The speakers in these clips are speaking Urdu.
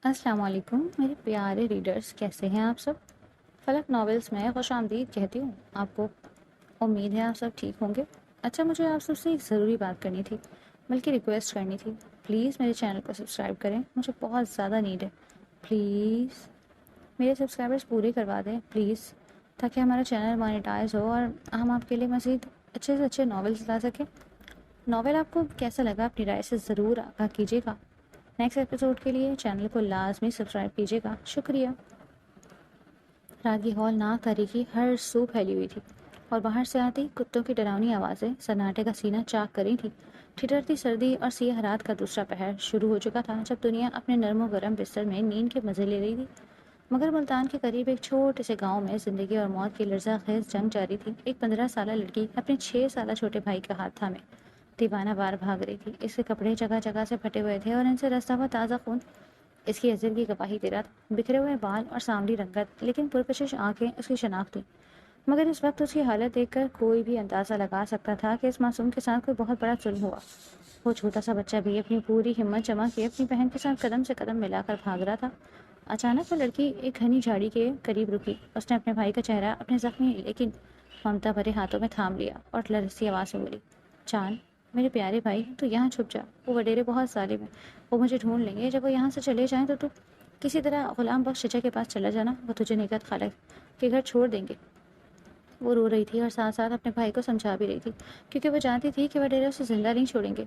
السلام علیکم میرے پیارے ریڈرز، کیسے ہیں آپ سب؟ فلک ناولز میں خوش آمدید کہتی ہوں آپ کو۔ امید ہے آپ سب ٹھیک ہوں گے۔ اچھا، مجھے آپ سب سے ایک ضروری بات کرنی تھی، بلکہ ریکویسٹ کرنی تھی۔ پلیز میرے چینل کو سبسکرائب کریں، مجھے بہت زیادہ نیڈ ہے۔ پلیز میرے سبسکرائبرز پورے کروا دیں پلیز، تاکہ ہمارا چینل مانیٹائز ہو اور ہم آپ کے لیے مزید اچھے سے اچھے ناولز لا سکیں۔ ناول آپ کو کیسا لگا اپنی رائے سے ضرور آگاہ کیجیے گا۔ نیکسٹ ایپیسوڈ کے لیے چینل کو لازمی سبسکرائب کیجیے گا۔ شکریہ۔ رات کی ہولناک تاریکی ہر سو پھیلی ہوئی تھی، اور باہر سے آتی کتوں کی ڈراؤنی آوازیں سناٹے کا سینہ چاک کری تھی۔ ٹھٹرتی سردی اور سیاہ رات کا دوسرا پہر شروع ہو چکا تھا، جب دنیا اپنے نرم و گرم بستر میں نیند کے مزے لے رہی تھی، مگر ملتان کے قریب ایک چھوٹے سے گاؤں میں زندگی اور موت کی لرزہ خیز جنگ جاری تھی۔ ایک 15 سالہ لڑکی اپنے 6 سالہ چھوٹے بھائی کا ہاتھ تھامے دیوانہ وار بھاگ رہی تھی۔ اس کے کپڑے جگہ جگہ سے پھٹے ہوئے تھے اور ان سے رستا ہوا تازہ خون اس کی عزت کی گواہی دے رہا تھا۔ بکھرے ہوئے بال اور سانولی رنگت لیکن پرکشش آنکھیں اس کی شناخت تھیں، مگر اس وقت اس کی حالت دیکھ کر کوئی بھی اندازہ لگا سکتا تھا کہ اس معصوم کے ساتھ کوئی بہت بڑا ظلم ہوا۔ وہ چھوٹا سا بچہ بھی اپنی پوری ہمت جمع کے اپنی بہن کے ساتھ قدم سے قدم ملا کر بھاگ رہا تھا۔ اچانک وہ لڑکی ایک گھنی جھاڑی کے قریب رکی۔ اس نے اپنے بھائی کا چہرہ اپنے زخمی لیکن ممتا بھرے ہاتھوں میں تھام لیا اور لرزتی آواز میں بولی، چاند، میرے پیارے بھائی، تو یہاں چھپ جا۔ وہ وڈیرے بہت ظالم ہیں، وہ مجھے ڈھونڈ لیں گے۔ جب وہ یہاں سے چلے جائیں تو کسی طرح غلام بخش چچا کے پاس چلا جانا، وہ تجھے نگہت خالہ کے گھر چھوڑ دیں گے۔ وہ رو رہی تھی اور ساتھ ساتھ اپنے بھائی کو سمجھا بھی رہی تھی، کیونکہ وہ جانتی تھی کہ وڈیرے اسے زندہ نہیں چھوڑیں گے،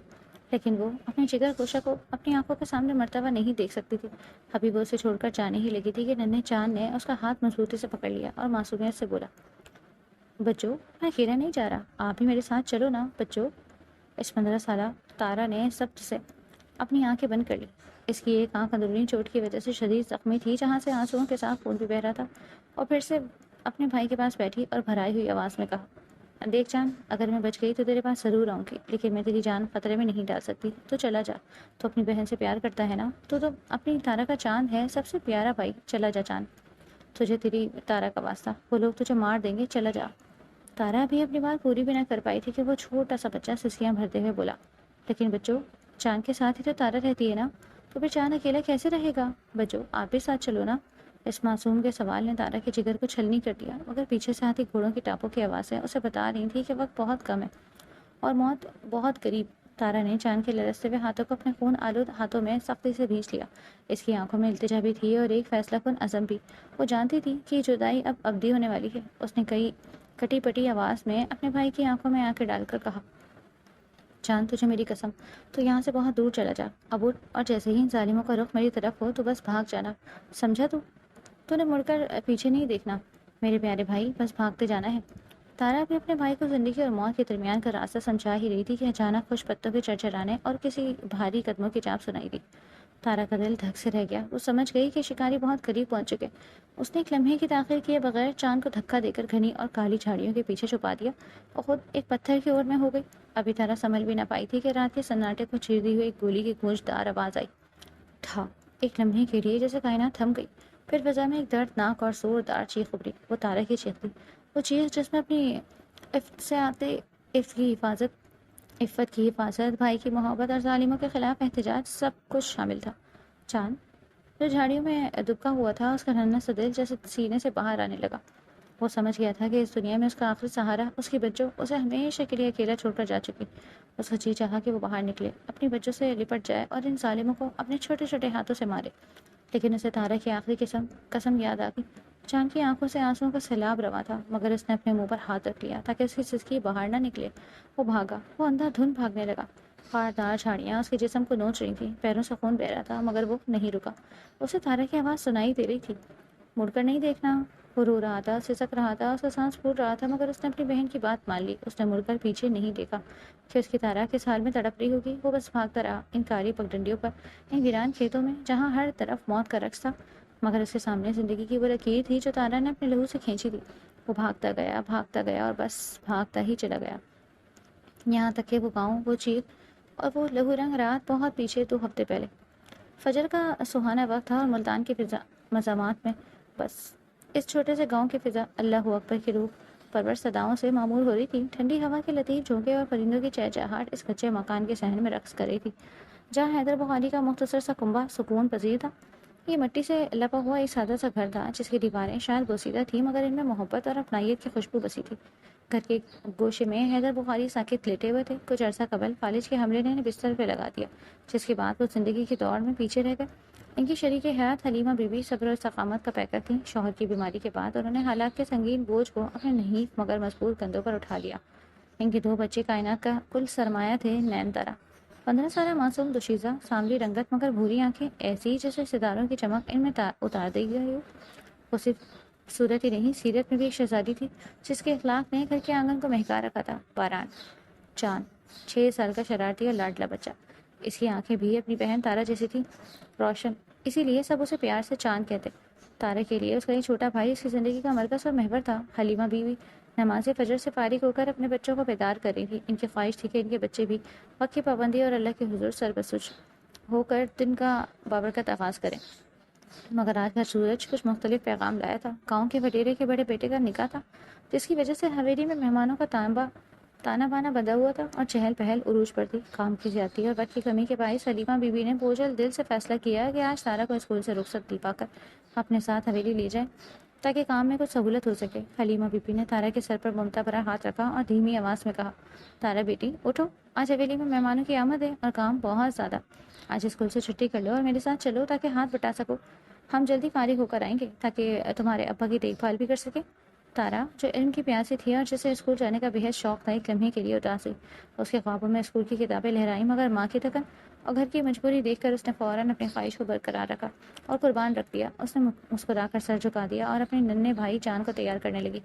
لیکن وہ اپنی جگر گوشہ کو اپنی آنکھوں کے سامنے مرتبہ نہیں دیکھ سکتی تھی۔ ابھی وہ اسے چھوڑ کر جانے ہی لگی تھی کہ ننھے چاند نے اس کا ہاتھ مضبوطی سے پکڑ لیا اور معصومیت سے بولا، بچوں، میں اکیلا نہیں جا رہا، آپ بھی میرے ساتھ چلو نا بچوں۔ اس 15 سالہ تارا نے سب سے اپنی آنکھیں بند کر لی۔ اس کی ایک آنکھ اندرونی چوٹ کی وجہ سے شدید زخمی تھی، جہاں سے آنسوؤں کے ساتھ خون بھی بہہ رہا تھا، اور پھر سے اپنے بھائی کے پاس بیٹھی اور بھرائی ہوئی آواز میں کہا، دیکھ چاند، اگر میں بچ گئی تو تیرے پاس ضرور آؤں گی، لیکن میں تیری جان خطرے میں نہیں ڈال سکتی۔ تو چلا جا، تو اپنی بہن سے پیار کرتا ہے نا، تو اپنی تارا کا چاند ہے، سب سے پیارا بھائی۔ چلا جا چاند، تجھے تیری تارا کا واسطہ، وہ لوگ تجھے مار دیں گے، چلا جا۔ تارا بھی اپنی بات پوری بھی نہ کر پائی تھی کہ وہ چھوٹا سا بچہ سسکیاں بھرتے ہوئے بولا، لیکن بچوں، چاند کے ساتھ ہی تو تارا رہتی ہے نا، تو پھر چاند اکیلا کیسے رہے گا؟ بچوں، آپ بھی ساتھ چلو نا۔ اس معصوم کے سوال نے تارا کے جگر کو چھلنی کر دیا، مگر پیچھے سے آتی گھوڑوں کی ٹاپوں کی آوازیں اسے بتا رہی تھی کہ وقت بہت کم ہے اور موت بہت قریب۔ تارا نے چاند کے لرزتے ہوئے ہاتھوں کو اپنے خون آلود ہاتھوں میں سختی سے بھینچ لیا۔ اس کی آنکھوں میں التجا بھی تھی اور ایک فیصلہ کن عزم بھی۔ وہ جانتی تھی کہ یہ جدائی اب ابدی ہونے والی ہے۔ اس نے کئی کٹی پٹی آواز میں اپنے بھائی کی آنکھوں میں آنکھیں ڈال کر کہا، چاند، تجھے میری قسم، تو یہاں سے بہت دور چلا جا، اب اٹھ، اور جیسے ہی ظالموں کا رخ میری طرف ہو تو بس بھاگ جانا، سمجھا؟ تو نے مڑ کر پیچھے نہیں دیکھنا میرے پیارے بھائی، بس بھاگتے جانا ہے۔ تارا بھی اپنے بھائی کو زندگی اور موت کے درمیان کا راستہ سمجھا ہی رہی تھی کہ اچانک خوش پتوں کے چرچرانے اور کسی بھاری قدموں کی چاپ سنائی دی۔ تارا کا دل دھک سے رہ گیا۔ وہ سمجھ گئی کہ شکاری بہت قریب پہنچ چکے۔ اس نے ایک لمحے کی تاخیر کیے بغیر چاند کو دھکا دے کر گھنی اور کالی جھاڑیوں کے پیچھے چھپا دیا اور خود ایک پتھر کی اور میں ہو گئی۔ ابھی تارا سنبھل بھی نہ پائی تھی کہ رات کے سناٹے کو چیرتی ہوئی ایک گولی کی گونجدار آواز آئی۔ تھا ایک لمحے کے لیے جیسے کائنات تھم گئی، پھر فضا میں ایک دردناک اور زوردار چیخ ابھری۔ وہ تارا کی چیخ تھی، وہ چیخ جس میں اپنی عفت سے آتے عفت کی حفاظت، بھائی کی محبت اور ظالموں کے خلاف احتجاج، سب کچھ شامل تھا۔ چاند، جو جھاڑیوں میں دبکا ہوا تھا، اس کا ننھا سا دل جیسے سینے سے باہر آنے لگا۔ وہ سمجھ گیا تھا کہ اس دنیا میں اس کا آخری سہارا اس کی بچوں اسے ہمیشہ کے لیے اکیلا چھوڑ کر جا چکی۔ اس کا جی چاہا کہ وہ باہر نکلے، اپنی بچوں سے لپٹ جائے اور ان ظالموں کو اپنے چھوٹے چھوٹے ہاتھوں سے مارے، لیکن اسے تارا کی آخری قسم یاد آ گئی۔ چاند کی آنکھوں سے آنسوؤں کا سیلاب رواں تھا، مگر اس نے اپنے منہ پر ہاتھ رکھ لیا تاکہ اس کی سسکی باہر نہ نکلے۔ وہ بھاگا، وہ اندھا دھند بھاگنے لگا۔ خاردار جھاڑیاں اس کے جسم کو نوچ رہی تھیں، پیروں سے خون بہہ رہا تھا، مگر وہ نہیں رکا۔ اسے تارا کی آواز سنائی دے رہی تھی، مڑ کر نہیں دیکھنا۔ وہ رو رہا تھا، سسک رہا تھا، اس کا سانس پھول رہا تھا، مگر اس نے اپنی بہن کی بات مان لی۔ اس نے مڑ کر پیچھے نہیں دیکھا کہ اس کی تارا کس حال میں تڑپ رہی ہوگی۔ وہ بس بھاگتا رہا، ان کالی پگڈنڈیوں پر، ان ویران کھیتوں میں جہاں ہر طرف موت کا رقص تھا، مگر اس کے سامنے زندگی کی وہ لکیر تھی جو تارا نے اپنے لہو سے کھینچی تھی۔ وہ بھاگتا گیا اور بس بھاگتا ہی چلا گیا، یہاں تک کہ وہ گاؤں، وہ چیخ اور وہ لہو رنگ رات بہت پیچھے 2 ہفتے پہلے۔ فجر کا سہانا وقت تھا اور ملتان کی فضا مزامات میں بس اس چھوٹے سے گاؤں کی فضا اللہ اکبر کی روح پرور صداؤں سے معمور ہو رہی تھی۔ ٹھنڈی ہوا کے لطیف جھونکے اور پرندوں کی چہچہاہٹ اس کچے مکان کے صحن میں رقص کر رہی تھی، جہاں حیدر بخاری کا مختصر سا کنبہ سکون پذیر تھا۔ یہ مٹی سے لپا ہوا ایک سادہ سا گھر تھا جس کی دیواریں شاید بوسیدہ تھیں مگر ان میں محبت اور اپنائیت کی خوشبو بسی تھی۔ گھر کے گوشے میں حیدر بخاری ساکت لیٹے ہوئے تھے۔ کچھ عرصہ قبل فالج کے حملے نے انہیں بستر پہ لگا دیا، جس کے بعد وہ زندگی کی دوڑ میں پیچھے رہ گئے۔ ان کی شریک حیات حلیمہ بی بی صبر و استقامت کا پیکر تھیں۔ شوہر کی بیماری کے بعد انہوں نے حالات کے سنگین بوجھ کو اپنے نحیف مگر مضبوط کندھوں پر اٹھا لیا۔ ان کے 2 بچے کائنات کا کل سرمایہ تھے، نین تارا 15 سالہ معصوم دوشیزہ، سانولی رنگت مگر بھوری آنکھیں ایسی جیسے ستاروں کی چمک ان میں اتار دی گئی ہو۔ وہ صرف صورت ہی نہیں، سیرت میں بھی ایک شہزادی تھی جس کے اخلاق نے گھر کے آنگن کو مہکا رکھا تھا۔ باران چاند 6 سال کا شرارتی اور لاڈلا بچہ، اس کی آنکھیں بھی اپنی بہن تارا جیسی تھی، روشن، اسی لیے سب اسے پیار سے چاند کہتے۔ تارا کے لیے اس کا یہ چھوٹا بھائی اس کی زندگی کا مرکز اور محور تھا۔ حلیمہ بیوی نماز فجر سے فارغ ہو کر اپنے بچوں کو بیدار کر رہی تھی۔ ان کی خواہش تھی کہ ان کے بچے بھی وقت کی پابندی اور اللہ کے حضور سربسج ہو کر دن کا بابرکت آغاز کریں، مگر آج کا سورج کچھ مختلف پیغام لایا تھا۔ گاؤں کے وڈیرے کے بڑے بیٹے کا نکاح تھا، جس کی وجہ سے حویلی میں مہمانوں کا تانا بانا بندھا ہوا تھا اور چہل پہل عروج پر تھی۔ کام کی زیادتی اور وقت کی کمی کے باعث حلیمہ بیوی نے بوجھل دل سے فیصلہ کیا کہ آج تارا کو اسکول سے رخصت دلوا کر اپنے ساتھ حویلی لے جائیں تاکہ کام میں کچھ سہولت ہو سکے۔ حلیمہ بیوی نے تارا کے سر پر ممتا بھرا ہاتھ رکھا اور دھیمی آواز میں کہا، تارا بیٹی اٹھو، آج حویلی میں مہمانوں کی آمد ہے اور کام بہت زیادہ۔ آج اسکول سے چھٹی کر لو اور میرے ساتھ چلو تاکہ ہاتھ بٹا سکو۔ ہم جلدی فارغ ہو کر آئیں گے تاکہ تمہارے ابا کی دیکھ بھال بھی کر سکے۔ تارا، جو علم کی پیاسی تھی اور جسے اسکول جانے کا بےحد شوق تھا، ایک لمحے کے لیے اداس ہوئی۔ اس کے خوابوں میں اسکول کی کتابیں لہرائیں مگر ماں کی تکن اور گھر کی مجبوری دیکھ کر اس نے فوراً اپنی خواہش کو برقرار رکھا اور قربان رکھ دیا۔ اس نے مسکرا کر سر جھکا دیا اور اپنے ننھے بھائی جان کو تیار کرنے لگی۔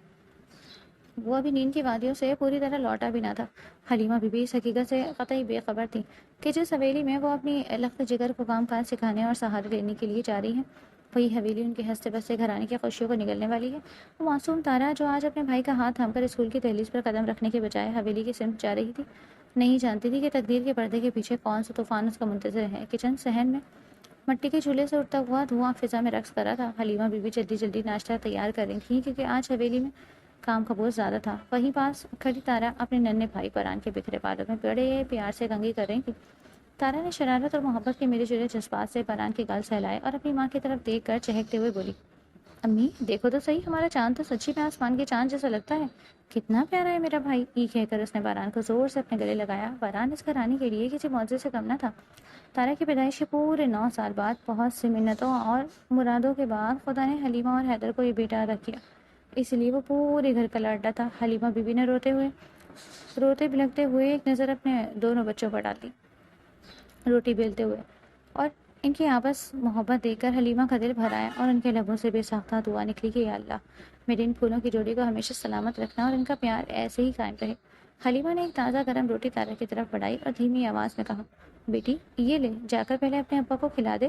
وہ ابھی نیند کی وادیوں سے پوری طرح لوٹا بھی نہ تھا۔ حلیمہ بی بی اس حقیقت سے قطعی بے خبر تھی کہ جس حویلی میں وہ اپنی لخت جگر کو کام کاج سکھانے اور سہارے لینے کے لیے جا رہی ہیں، وہی حویلی ان کے ہنستے بستے گھرانے کی خوشیوں کو نگلنے والی ہے۔ وہ معصوم تارا جو آج اپنے بھائی کا ہاتھ تھام کر اسکول کی دہلیز پر قدم رکھنے کے بجائے حویلی کی سمت جا رہی تھی، نہیں جانتی تھی کہ تقدیر کے پردے کے پیچھے کون سا طوفان اس کا منتظر ہے۔ کچن صحن میں مٹی کے چولہے سے اٹھتا ہوا دھواں فضا میں رقص کر رہا تھا۔ حلیمہ بی بی جلدی جلدی ناشتہ تیار کر رہی تھی کیونکہ آج حویلی میں کام کا بوجھ زیادہ تھا۔ وہیں پاس کھڑی تارا اپنے ننھے بھائی پران کے بکھرے بالوں میں بڑے پیار سے کنگھی کر رہی تھی۔ تارا نے شرارت اور محبت کے ملے جلے جذبات سے پران کے گال سہلائے اور اپنی ماں کی طرف دیکھ کر چہکتے ہوئے بولی، امی دیکھو تو صحیح، ہمارا چاند تو سچی میں آسمان کے چاند جیسا لگتا ہے، کتنا پیارا ہے میرا بھائی۔ یہ کہہ کر اس نے باران کو زور سے اپنے گلے لگایا۔ باران اس گھرانے کے لیے کسی معجزے سے کم نہ تھا۔ تارا کی پیدائش کے پورے 9 سال بعد بہت سی منتوں اور مرادوں کے بعد خدا نے حلیمہ اور حیدر کو یہ بیٹا عطا کیا، اس لیے وہ پورے گھر کا لاڈلا تھا۔ حلیمہ بی بی نے روتے بلکتے ہوئے ایک نظر اپنے دونوں بچوں پر ڈال دی، روٹی بیلتے ہوئے، اور ان کی آپس محبت دیکھ کر حلیمہ کا دل بھر آیا اور ان کے لبوں سے بے ساختہ دعا نکلی کہ یا اللہ، میرے ان پھولوں کی جوڑی کو ہمیشہ سلامت رکھنا اور ان کا پیار ایسے ہی قائم رہے۔ حلیمہ نے ایک تازہ گرم روٹی تارا کی طرف بڑھائی اور دھیمی آواز میں کہا، بیٹی یہ لے، جا کر پہلے اپنے ابا کو کھلا دے،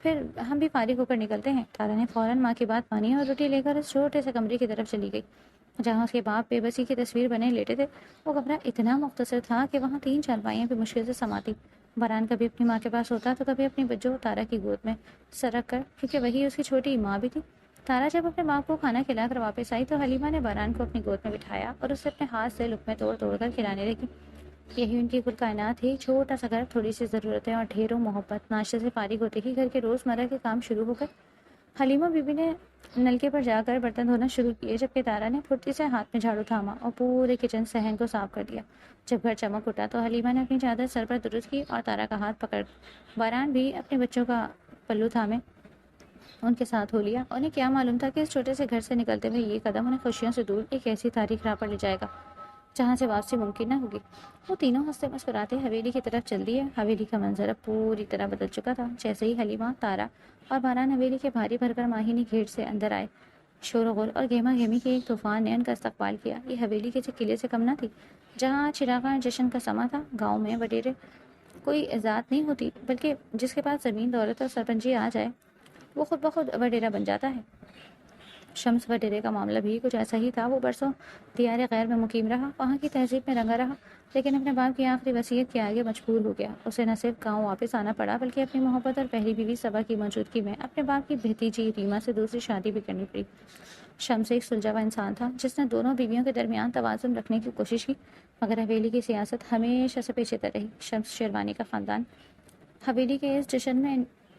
پھر ہم بھی فارغ ہو کر نکلتے ہیں۔ تارا نے فوراً ماں کی بات مانی اور روٹی لے کر اس چھوٹے سے کمرے کی طرف چلی گئی جہاں اس کے باپ بے بسی کی تصویر بنے لیٹے تھے۔ وہ کمرہ اتنا مختصر تھا کہ وہاں 3 چارپائیاں بھی مشکل سے سماتی۔ باران کبھی اپنی ماں کے پاس ہوتا تو کبھی اپنی بجو تارا کی گود میں سر رکھ کر، کیونکہ وہی اس کی چھوٹی ماں بھی تھی۔ تارا جب اپنے باپ کو کھانا کھلا کر واپس آئی تو حلیمہ نے باران کو اپنی گود میں بٹھایا اور اسے اپنے ہاتھ سے لقمے توڑ توڑ کر کھلانے لگی۔ یہی ان کی کل کائنات تھی، چھوٹا سا گھر، تھوڑی سی ضرورتیں اور ڈھیروں محبت۔ ناشتے سے فارغ ہوتے ہی گھر کے روزمرہ کے کام شروع ہو گئے۔ حلیمہ بی بی نے نلکے پر جا کر برتن دھونا شروع کیے جبکہ تارا نے پھرتی سے ہاتھ میں جھاڑو تھاما اور پورے کچن صحن کو صاف کر دیا۔ جب گھر چمک اٹھا تو حلیمہ نے اپنی چادر سر پر درست کی اور تارا کا ہاتھ پکڑ باران بھی اپنے بچوں کا پلو تھامے ان کے ساتھ ہو لیا۔ انہیں کیا معلوم تھا کہ اس چھوٹے سے گھر سے نکلتے ہوئے یہ قدم انہیں خوشیوں سے دور ایک ایسی تاریخ راہ پر لے جائے گا جہاں سے واپسی ممکن نہ ہوگی۔ وہ تینوں ہنستے مسکراتے حویلی کی طرف چل دیے۔ حویلی کا منظر اب پوری طرح بدل چکا تھا۔ جیسے ہی حلیمہ، تارا اور باران حویلی کے بھاری بھر کر ماہینی گھیٹ سے اندر آئے، شور و غل اور گہما گہمی کے ایک طوفان نے ان کا استقبال کیا۔ یہ حویلی کسی قلعے سے کم نہ تھی جہاں چراغاں جشن کا سما تھا۔ گاؤں میں وڈیرے کوئی ذات نہیں ہوتی، بلکہ جس کے پاس زمین دولت اور سرپنچی آ جائے وہ خود بخود وڈیرا بن جاتا ہے۔ شمس وڈیرے کا معاملہ بھی کچھ ایسا ہی تھا۔ وہ برسوں دیار غیر میں مقیم رہا، وہاں کی تہذیب میں رنگا رہا، لیکن اپنے باپ کی آخری وصیت کے آگے مجبور ہو گیا۔ اسے نہ صرف گاؤں واپس آنا پڑا بلکہ اپنی محبت اور پہلی بیوی صبا کی موجودگی میں اپنے باپ کی بھتیجی ریما سے دوسری شادی بھی کرنی پڑی۔ شمس ایک سلجھا انسان تھا جس نے دونوں بیویوں کے درمیان توازن رکھنے کی کوشش کی، مگر حویلی کی سیاست ہمیشہ سے پیچیدہ رہی۔ شمس شیروانی کا خاندان حویلی کے اس جشن میں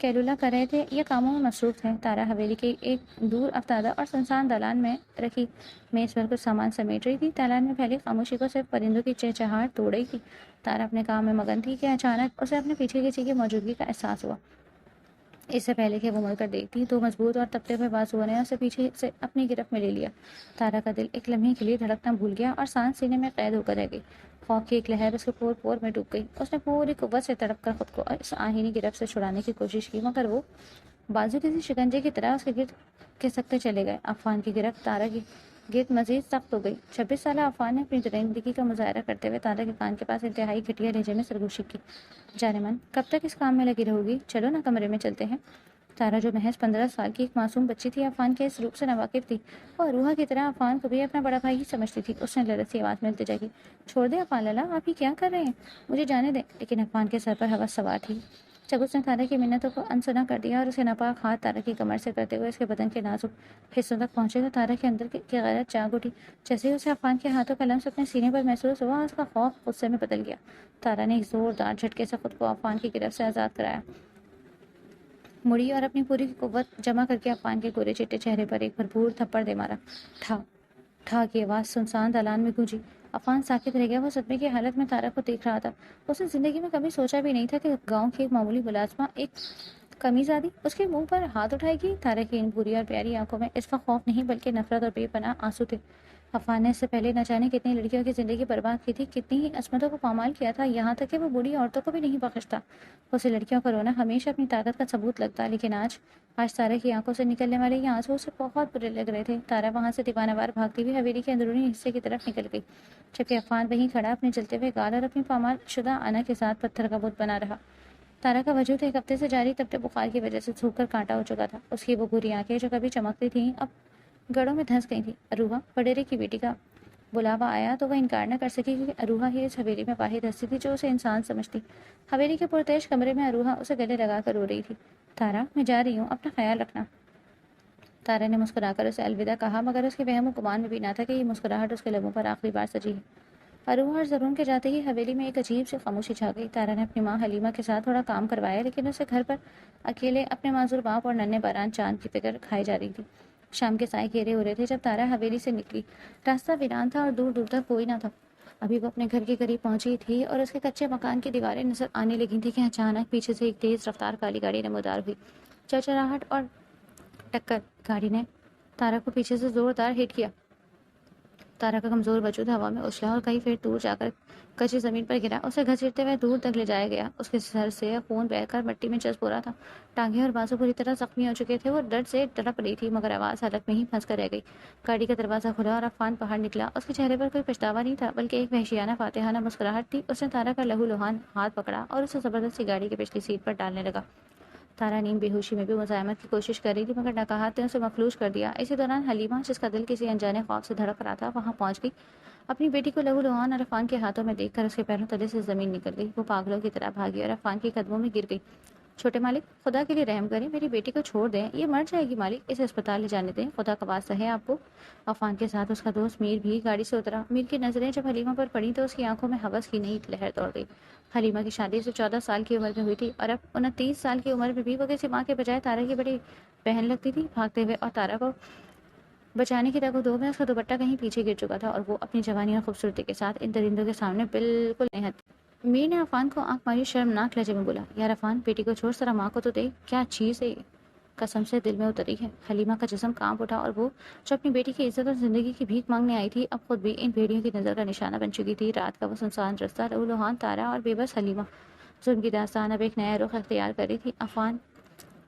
کیلولا کر رہے تھے یا کاموں میں مصروف تھے۔ تارا حویلی کے ایک دور افتادہ اور سنسان دالان میں رکھی میز پر کچھ سامان سمیٹ رہی تھی۔ دالان میں پھیلی خاموشی کو صرف پرندوں کی چہچہاہٹ توڑ رہی تھی۔ تارا اپنے کام میں مگن تھی کہ اچانک اسے اپنے پیچھے کسی کی موجودگی کا احساس ہوا۔ اس سے پہلے کہ وہ مڑ کر دیکھتی تو مضبوط اور تپتے ہوئے بازوؤں نے اسے پیچھے سے اپنی گرفت میں لے لیا۔ تارا کا دل ایک لمحے کے لیے دھڑکنا بھول گیا اور سانس سینے میں قید ہو کر رہ گئی۔ خوف کی ایک لہر اس کے پور پور میں ڈوب گئی۔ اس نے پوری قوت سے تڑپ کر خود کو اس آہینی گرفت سے چھڑانے کی کوشش کی، مگر وہ بازو کسی شکنجے کی طرح اس کے گرد کھسکتے چلے گئے۔ عفان کی گرفت تارا کی گرد مزید سخت ہو گئی۔ 26 سالہ عفان نے اپنی درندگی کا مظاہرہ کرتے ہوئے تارا کے کان کے پاس انتہائی گھٹیا لہجے میں سرگوشی کی۔ جانے من، کب تک اس کام میں لگی رہو گی؟ چلو نا کمرے میں چلتے ہیں۔ تارا جو محض 15 سال کی ایک معصوم بچی تھی، عفان کے اس روپ سے ناواقف تھی۔ وہ روحا کی طرح عفان کو بھی اپنا بڑا بھائی ہی سمجھتی تھی۔ اس نے لرز سی آواز میں التجا کی، چھوڑ دیں عفان لالا، آپ یہ کیا کر رہے ہیں؟ مجھے جانے دیں۔ لیکن عفان کے سر پر ہوس سوار تھی۔ جب اس نے تارا کی منتوں کو انسنا کر دیا اور اسے ناپاک ہاتھ تارا کی کمر سے کرتے ہوئے اس کے بدن کے نازک حصوں تک پہنچے تو تارا کے اندر کی غیرت جاگ اٹھی۔ جیسے ہی اسے عفان کے ہاتھوں کا لمس اپنے سینے پر محسوس ہوا، اس کا خوف غصے میں بدل گیا۔ تارا نے ایک زوردار جھٹکے سے خود کو عفان کی گرفت سے آزاد کرایا، مڑی اور اپنی پوری قوت جمع کر کے عفان کے گورے چٹے چہرے پر ایک بھرپور تھپڑ دے مارا۔ ٹھا ٹھا کی آواز سنسان دالان میں گونجی۔ عفان ساکت رہ گیا۔ وہ صدمے کی حالت میں تارا کو دیکھ رہا تھا۔ اس نے زندگی میں کبھی سوچا بھی نہیں تھا کہ گاؤں کی ایک معمولی ملازمہ، ایک قمیضادی، اس کے منہ پر ہاتھ اٹھائے گی۔ تارا کی ان بری اور پیاری آنکھوں میں اس وقت خوف نہیں بلکہ نفرت اور بے پناہ آنسو تھے۔ عفان نے اس سے پہلے نہ جانے کتنی لڑکیوں کی زندگی برباد کی تھی، کتنی ہی عصمتوں کو پامال کیا تھا، یہاں تک کہ وہ بوڑھی عورتوں کو بھی نہیں بخشتا۔ اسے لڑکیوں کا رونا ہمیشہ اپنی طاقت کا ثبوت لگتا، لیکن آج تارا کی آنکھوں سے نکلنے والے یہ آنسو اسے بہت برے لگ رہے تھے۔ تارا وہاں سے دیوانہ وار بھاگتی ہوئی حویلی کے اندرونی حصے کی طرف نکل گئی، جبکہ عفان وہیں کھڑا اپنے جلتے ہوئے گال اور اپنی پامال شدہ انا کے ساتھ پتھر کا بت بنا رہا۔ تارا کا وجود ایک ہفتے سے جاری تپتے بخار کی وجہ سے سوکھ کر کانٹا ہو چکا تھا۔ اس کی وہ بری آنکھیں جو کبھی چمکتی تھیں اب گڑوں میں دھنس گئی تھیں۔ اروہا، وڈیرے کی بیٹی کا بلاوا آیا تو وہ انکار نہ کر سکی، کیونکہ اروہا ہی اس حویلی میں واحد ہستی تھی جو اسے انسان سمجھتی۔ حویلی کے پرتعیش کمرے میں اروہا اسے گلے لگا کر رو رہی تھی۔ تارا، میں جا رہی ہوں، اپنا خیال رکھنا۔ تارا نے مسکرا کر اسے الوداع کہا، مگر اس کے وہم و گمان میں بھی نہ تھا کہ یہ مسکراہٹ اس کے لبوں پر آخری بار سجی ہے۔ اروہا اور زرون کے جاتے ہی حویلی میں ایک عجیب سی خاموشی چھا گئی۔ تارا نے اپنی ماں حلیمہ کے ساتھ تھوڑا کام کروایا، لیکن اسے گھر پر اکیلے اپنے معذور باپ اور ننھے باران چاند کی فکر کھائی جا رہی تھی۔ شام کے سائے گھیرے ہو رہے تھے جب تارا حویلی سے نکلی۔ راستہ ویران تھا اور دور دور تک کوئی نہ تھا۔ ابھی وہ اپنے گھر کے قریب پہنچی تھی اور اس کے کچے مکان کی دیواریں نظر آنے لگی تھی کہ اچانک پیچھے سے ایک تیز رفتار کالی گاڑی نمودار ہوئی۔ چرچراہٹ اور ٹکر، گاڑی نے تارا کو پیچھے سے زوردار ہٹ کیا۔ تارا کا کمزور وجود ہوا میں اچھلا اور کئی فٹ دور جا کر کچی زمین پر گرا۔ اسے گھسیٹتے ہوئے دور تک لے جایا گیا۔ اس کے سر سے خون بہہ کر مٹی میں چسپ ہو رہا تھا۔ ٹانگیں اور بازو پوری طرح زخمی ہو چکے تھے۔ وہ ڈر سے تڑپ رہی تھی، مگر آواز حلق میں ہی پھنس کر رہ گئی۔ گاڑی کا دروازہ کھلا اور عفان باہر نکلا۔ اس کے چہرے پر کوئی پچھتاوا نہیں تھا، بلکہ ایک وحشیانہ فاتحانہ مسکراہٹ تھی۔ اس نے تارا کا لہو لہان ہاتھ پکڑا اور اسے زبردستی گاڑی کی پچھلی سیٹ پر ڈالنے لگا۔ تارا نیم بے ہوشی میں بھی مزاحمت کی کوشش کر رہی تھی، مگر ناکاہت نے اسے مفلوج کر دیا۔ اسی دوران حلیمہ، جس کا دل کسی انجانے خوف سے دھڑک رہا تھا، وہاں پہنچ گئی۔ اپنی بیٹی کو لہو لہان اور عفان کے ہاتھوں میں دیکھ کر اس کے پیروں تلے سے زمین نکل گئی۔ وہ پاگلوں کی طرح بھاگی اور عفان کے قدموں میں گر گئی۔ چھوٹے مالک، خدا کے لیے رحم کریں، میری بیٹی کو چھوڑ دیں، یہ مر جائے گی مالک، اسے اسپتال لے جانے دیں، خدا کا واسطہ ہے آپ کو۔ عفان کے ساتھ اس کا دوست میر بھی گاڑی سے اترا۔ میر کی نظریں جب حلیمہ پر پڑی تو اس کی آنکھوں میں ہوس کی نئی لہر دوڑ گئی۔ حلیمہ کی شادی سے 14 سال کی عمر میں ہوئی تھی اور اب 29 سال کی عمر میں بھی وہ کسی ماں کے بجائے تارا کی بڑی بہن لگتی تھی۔ بھاگتے ہوئے اور تارا کو بچانے کی تگ میں اس کا دوپٹہ کہیں پیچھے گر چکا تھا اور وہ اپنی جوانی اور خوبصورتی کے ساتھ ان درندوں کے سامنے بالکل نہیں تھی۔ میر نے عفان کو آنکھ ماری شرمناک لہجے میں بولا، یار عفان، بیٹی کو چھوڑ، ذرا ماں کو تو دیکھ، کیا چیز ہے یہ؟ قسم سے دل میں اتری ہے۔ حلیمہ کا جسم کانپ اٹھا اور وہ جو اپنی بیٹی کی عزت اور زندگی کی بھیک مانگنے آئی تھی، اب خود بھی ان بھیڑیوں کی نظر کا نشانہ بن چکی تھی۔ رات کا وہ سنسان رستہ، لہو لہان تارا اور بے بس حلیمہ، ظلم کی داستان اب ایک نیا رخ اختیار کر رہی تھی۔ عفان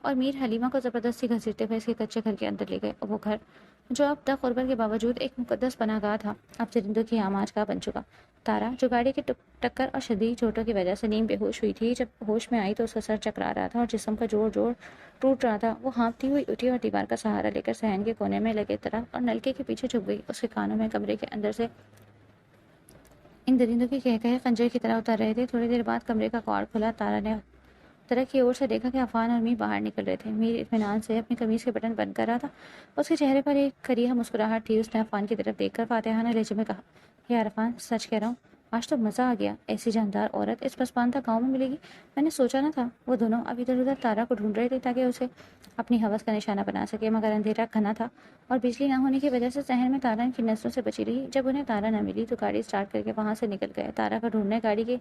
اور میر حلیمہ کو زبردستی گھسیٹتے ہوئے اس کے کچے گھر کے اندر لے گئے، اور وہ گھر جو اب تک غربت کے باوجود ایک مقدس پناہ گاہ تھا، اب درندوں کی آماج گاہ بن چکا۔ تارا، جو گاڑی کی ٹکر اور شدید چوٹوں کی وجہ سے نیم بے ہوش ہوئی تھی، جب ہوش میں آئی تو اس کا سر چکرا رہا تھا اور جسم کا جوڑ جوڑ ٹوٹ رہا تھا۔ وہ ہانپتی ہوئی اٹھی اور دیوار کا سہارا لے کر صحن کے کونے میں لگے طرف اور نلکے کے پیچھے چھپ گئی۔ اس کے کانوں میں کمرے کے اندر سے ان درندوں کی کہکہے خنجر کی طرح اتر رہے تھے۔ تھوڑی دیر بعد کمرے کا کواڑ کھلا۔ تارا نے طرف کی اور سے دیکھا کہ عفان اور میر باہر نکل رہے تھے۔ میر اطمینان سے اپنی قمیض کے بٹن بند کر رہا تھا۔ اس کے چہرے پر ایک کریہ مسکراہٹ تھی۔ اس نے عفان کی طرف دیکھ کر فاتحانہ لہجے میں کہا، یار عفان، سچ کہہ رہا ہوں، آج تو مزہ آ گیا، ایسی جاندار عورت اس پسماندہ گاؤں میں ملے گی، میں نے سوچا نہ تھا۔ وہ دونوں اب ادھر ادھر تارا کو ڈھونڈ رہے تھے تاکہ اسے اپنی ہوس کا نشانہ بنا سکے، مگر اندھیرا گھنا تھا اور بجلی نہ ہونے کی وجہ سے شہر میں تارا ان کی نظروں سے بچی رہی۔ جب انہیں تارا نہ ملی تو گاڑی اسٹارٹ کر کے وہاں سے نکل گئے۔ تارا کا ڈھونڈنے گاڑی کے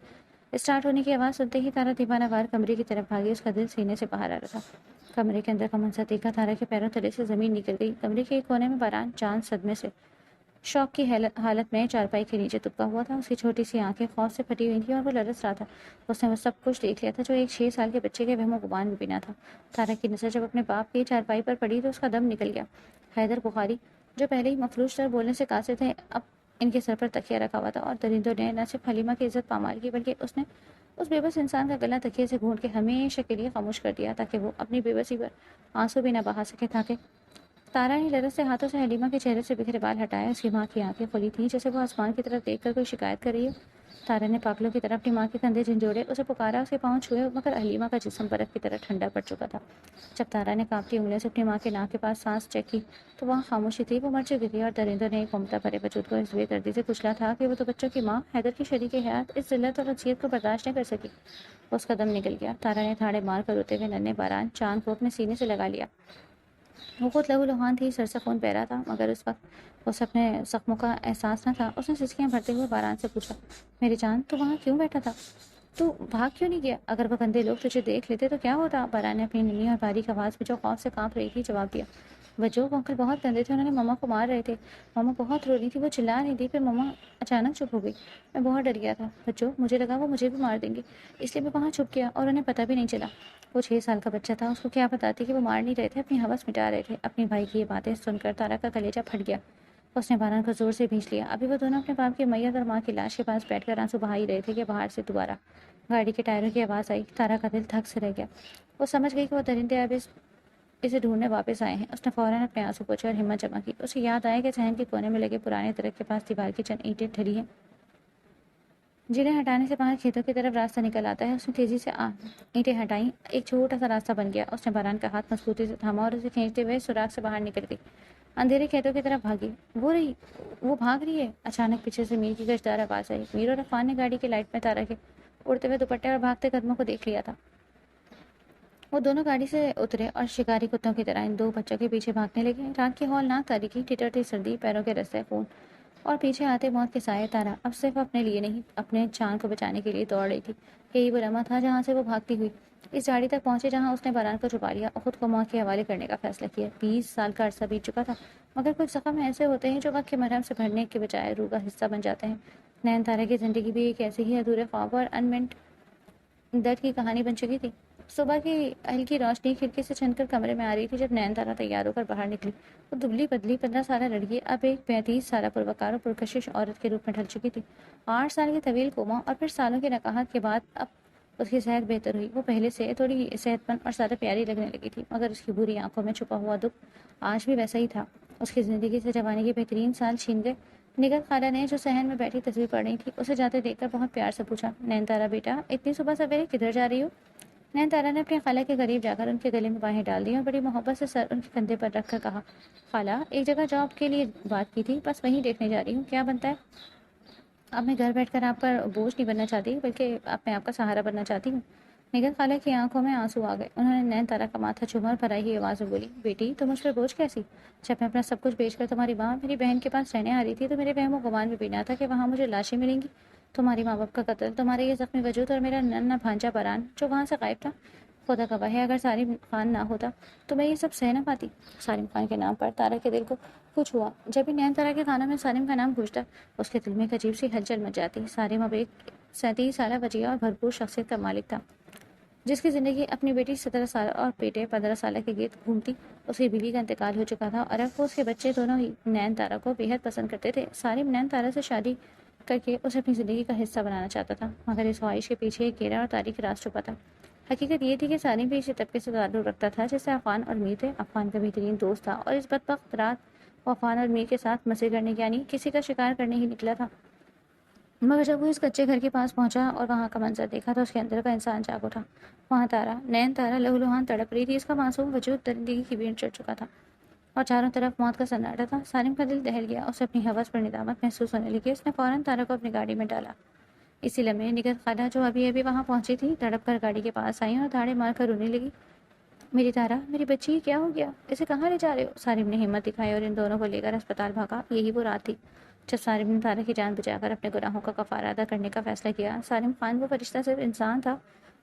اسٹارٹ ہونے کی آواز سنتے ہی تارا دیوانہ وار کمرے کی طرف بھاگی، اس کا دل سینے سے باہر آ رہا تھا۔ کمرے کے اندر کا منظر دیکھا، تارا کے پیروں تلے سے زمین نکل گئی۔ کمرے کے ایک کونے میں باران چاند صدمے سے شوق کی حالت میں چارپائی کے نیچے دبکا ہوا تھا۔ اس کی چھوٹی سی آنکھیں خوف سے پھٹی ہوئی تھیں اور وہ لرز رہا تھا۔ اس نے وہ سب کچھ دیکھ لیا تھا جو ایک 6 سال کے بچے کے وہم و گمان میں بھی نہ تھا۔ تارا کی نظر جب اپنے باپ کی چارپائی پر پڑی تو اس کا دم نکل گیا۔ حیدر بخاری جو پہلے ہی مفلوج تر بولنے سے قاصر تھے، اب ان کے سر پر تکیہ رکھا ہوا تھا، اور درندوں نے نہ صرف حلیمہ کی عزت پامال کی بلکہ اس نے اس بے بس انسان کا گلا تکیے سے گھونٹ کے ہمیشہ کے لیے خاموش کر دیا تاکہ وہ اپنی بے بسی پر آنسو بھی نہ بہا سکے۔ تاکہ تارا نے لرز سے ہاتھوں سے حلیمہ کے چہرے سے بکھرے بال ہٹائے۔ اس کی ماں کی آنکھیں کھلی تھیں جیسے وہ آسمان کی طرف دیکھ کر کوئی شکایت کر رہی ہو۔ تارا نے پاگلوں کی طرح اپنی ماں کے کندھے جھنجھوڑے، اسے پکارا، اس کے پاؤں چھوئے، مگر حلیمہ کا جسم برف کی طرح ٹھنڈا پڑ چکا تھا۔ جب تارا نے کانپتی انگلیوں سے اپنی ماں کے ناک کے پاس سانس چیک کی تو وہاں خاموشی تھی۔ وہ مر چکی تھی اور درندوں نے ایک ممتا بھرے وجود کو اس بے دردی سے کچلا تھا کہ وہ تو بچوں کی ماں حیدر کی شریک حیات اس ذلت اور اذیت کو برداشت نہیں کر سکی۔ اس کا دم نکل گیا۔ تارا نے تھاڑے مار کر روتے ہوئے ننھے باران چاند کو اپنے سینے سے لگا لیا۔ وہ خود لہو لہان تھی، سر سے خون بہ رہا تھا، مگر اس وقت اسے اپنے زخموں کا احساس نہ تھا۔ اس نے سسکیاں بھرتے ہوئے باران سے پوچھا، میری جان، تو وہاں کیوں بیٹھا تھا؟ تو بھاگ کیوں نہیں گیا؟ اگر وہ گندے لوگ تجھے دیکھ لیتے تو کیا ہوتا؟ باران نے اپنی ننھی اور باریک آواز میں جو خوف سے کانپ رہی تھی جواب دیا، وجو، وہ انکل بہت گندے تھے، انہوں نے مما کو مار رہے تھے، مما بہت رو رہی تھی، وہ چلا رہی تھی، پھر مما اچانک چپ ہو گئی، میں بہت ڈر گیا تھا وجو، مجھے لگا وہ مجھے بھی مار دیں گے، اس لیے میں وہاں چھپ گیا اور انہیں پتہ بھی نہیں چلا۔ وہ 6 سال کا بچہ تھا، اس کو کیا بتاتی کہ وہ مار نہیں رہے تھے، اپنی ہوس مٹا رہے تھے۔ اپنی بھائی کی یہ باتیں سن کر تارا کا کلیجہ پھٹ گیا۔ اس نے باران کو زور سے بھینچ لیا۔ ابھی وہ دونوں اپنے باپ کی میت اور ماں کی لاش کے پاس بیٹھ کر آنسو بہا ہی رہے تھے کہ باہر سے دوبارہ گاڑی کے ٹائروں کی آواز آئی۔ تارا کا دل تھک سے رہ گیا۔ وہ سمجھ گئی کہ وہ درندے اب اسے ڈھونڈنے واپس آئے ہیں۔ اس نے فوراً اپنے آنسو پوچھے اور ہمت جمع کی۔ اسے یاد آیا کہ صحن کے کونے میں لگے پرانے درخت کے پاس دیوار کی چند اینٹیں ڈھلی ہیں جنہیں ہٹانے سے باہر کھیتوں کی طرف راستہ نکل آتا ہے۔ اس نے تیزی سے اینٹیں ہٹائیں، ایک چھوٹا سا راستہ بن گیا۔ اس نے باران کا ہاتھ مضبوطی سے تھاما اور اسے کھینچتے ہوئے سوراخ سے باہر نکل گئی۔ اندھیرے کھیتوں کی طرف بھاگی۔ وہ بھاگ رہی ہے۔ اچانک پیچھے سے میر کی گشدار آواز آئی۔ میر اور عفان نے گاڑی کی لائٹ میں تارا کے اڑتے ہوئے دوپٹے اور بھاگتے قدموں کو دیکھ لیا تھا۔ وہ دونوں گاڑی سے اترے اور شکاری کتوں کی طرح ان دو بچوں کے پیچھے بھاگنے لگے۔ رات کی ہولناک تاریکی، ٹھٹرتی سردی، پیروں کے رستے خون اور پیچھے آتے موت کے سائے۔ تارا اب صرف اپنے لیے نہیں، اپنے جان کو بچانے کے لیے دوڑ رہی تھی۔ یہی وہ لمحہ تھا جہاں سے وہ بھاگتی ہوئی اس جھاڑی تک پہنچی جہاں اس نے باران کو چھپا لیا اور خود کو موت کے حوالے کرنے کا فیصلہ کیا۔ 20 سال کا عرصہ بیت چکا تھا، مگر کچھ زخم ایسے ہوتے ہیں جو وقت کے مرہم سے بھرنے کے بجائے روح کا حصہ بن جاتے ہیں۔ نین تارا کی زندگی بھی ایک ایسی ہی ادھورے خواب اور انمٹ درد کی کہانی بن چکی تھی۔ صبح کی ہلکی روشنی کھڑکی سے چھن کر کمرے میں آ رہی تھی جب نین تارا تیار ہو کر باہر نکلی۔ وہ دبلی پتلی 15 سالہ لڑکی اب ایک 35 سالہ پروکار اور پرکشش عورت کے روپ میں ڈھل چکی تھی۔ 8 سال کی طویل کوما اور پھر سالوں کی نکاحت کے بعد اب اس کی صحت بہتر ہوئی۔ وہ پہلے سے تھوڑی صحت مند اور زیادہ پیاری لگنے لگی تھی، مگر اس کی بری آنکھوں میں چھپا ہوا دکھ آج بھی ویسا ہی تھا۔ اس کی زندگی سے جوانی کے بہترین سال چھین گئے۔ نگہت خالہ نے جو صحن میں بیٹھی تصویر پڑھ رہی تھی اسے جاتے دیکھ کر بہت پیار سے پوچھا، نین تارا بیٹا، اتنی صبح سویرے کدھر جا رہی ہو؟ نین تارا نے اپنی خالہ کے قریب جا کر ان کے گلے میں باہیں ڈال دی اور بڑی محبت سے سر ان کے کندھے پر رکھ کر کہا، خالہ، ایک جگہ جاب کے لیے بات کی تھی، بس وہیں دیکھنے جا رہی ہوں، کیا بنتا ہے؟ اب میں گھر بیٹھ کر آپ پر بوجھ نہیں بننا چاہتی بلکہ اب میں آپ کا سہارا بننا چاہتی ہوں۔ نگہت خالہ کی آنکھوں میں آنسو آ گئے۔ انہوں نے نین تارا کا ماتھا چوما اور بھرائی ہوئی آواز میں بولی، بیٹی، تم مجھ پر بوجھ کیسی؟ جب میں اپنا سب کچھ بیچ کر تمہاری ماں میری بہن کے پاس رہنے آ رہی تھی تو میرے وہم و گمان میں بھی نہ تھا کہ وہاں مجھے لاشیں ملیں گی۔ تمہاری ماں باپ کا قتل، تمہارے یہ زخمی وجود اور میرا ننھا بھانجا باران جو وہاں سے غائب تھا، خدا گواہ ہے اگر سالم خان نہ ہوتا تو میں یہ سب سہ نہ پاتی۔ سالم خان کے نام پر تارا کے دل کو کچھ ہوا۔ جب بھی نین تارا کے خانوں میں سالم کا نام گونجتا اس کے دل میں ایک عجیب سی ہلچل مچ جاتی۔ سالم اب ایک 37 سالہ وجیہ اور بھرپور شخصیت کا مالک تھا جس کی زندگی اپنی بیٹی 17 سال اور بیٹے 15 سالہ کے گرد گھومتی۔ اس کی بیوی کا انتقال ہو چکا تھا اور اب وہ اس کے بچے دونوں ہی نین تارا کو بے حد پسند کرتے تھے۔ سالم نین تارا سے شادی کر کے اسے اپنی زندگی کا حصہ بنانا چاہتا تھا، مگر اس خواہش کے پیچھے ایک گہرا اور تاریخی راز چھپا تھا۔ حقیقت یہ تھی کہ سالم بھی اسی طبقے سے تعلق رکھتا تھا جس سے عفان اور میر تھے۔ عفان کا بہترین دوست تھا اور اس بدبخت رات وہ عفان اور میر کے ساتھ مزے کرنے یعنی کسی کا شکار کرنے ہی نکلا تھا، مگر جب وہ اس کچے گھر کے پاس پہنچا اور وہاں کا منظر دیکھا تو اس کے اندر کا انسان جاگ اٹھا۔ وہاں تارا، نین تارا لہو لہان تڑپ رہی تھی، اس کا معصوم وجود درندگی کی بھیڑ چڑھ چکا تھا اور چاروں طرف موت کا سناٹا تھا۔ سالم کا دل دہل گیا، اسے اپنی حوث پر ندامت محسوس ہونے لگی۔ اس نے فوراً تارا کو اپنی گاڑی میں ڈالا۔ اسی لمحے نگر خالہ جو ابھی وہاں پہنچی تھی تڑپ کر گاڑی کے پاس آئی اور دھاڑے مار کر رونے لگی۔ میری تارا، میری بچی، کیا ہو گیا؟ اسے کہاں لے جا رہے ہو؟ سالم نے ہمت دکھائی اور ان دونوں کو لے کر اسپتال بھاگا۔ یہی وہ رات تھی جب سالم نے تارا کی جان بچا کر اپنے گناہوں کا کفارہ ادا کرنے کا فیصلہ کیا۔ سالم خان وہ فرشتہ صرف انسان تھا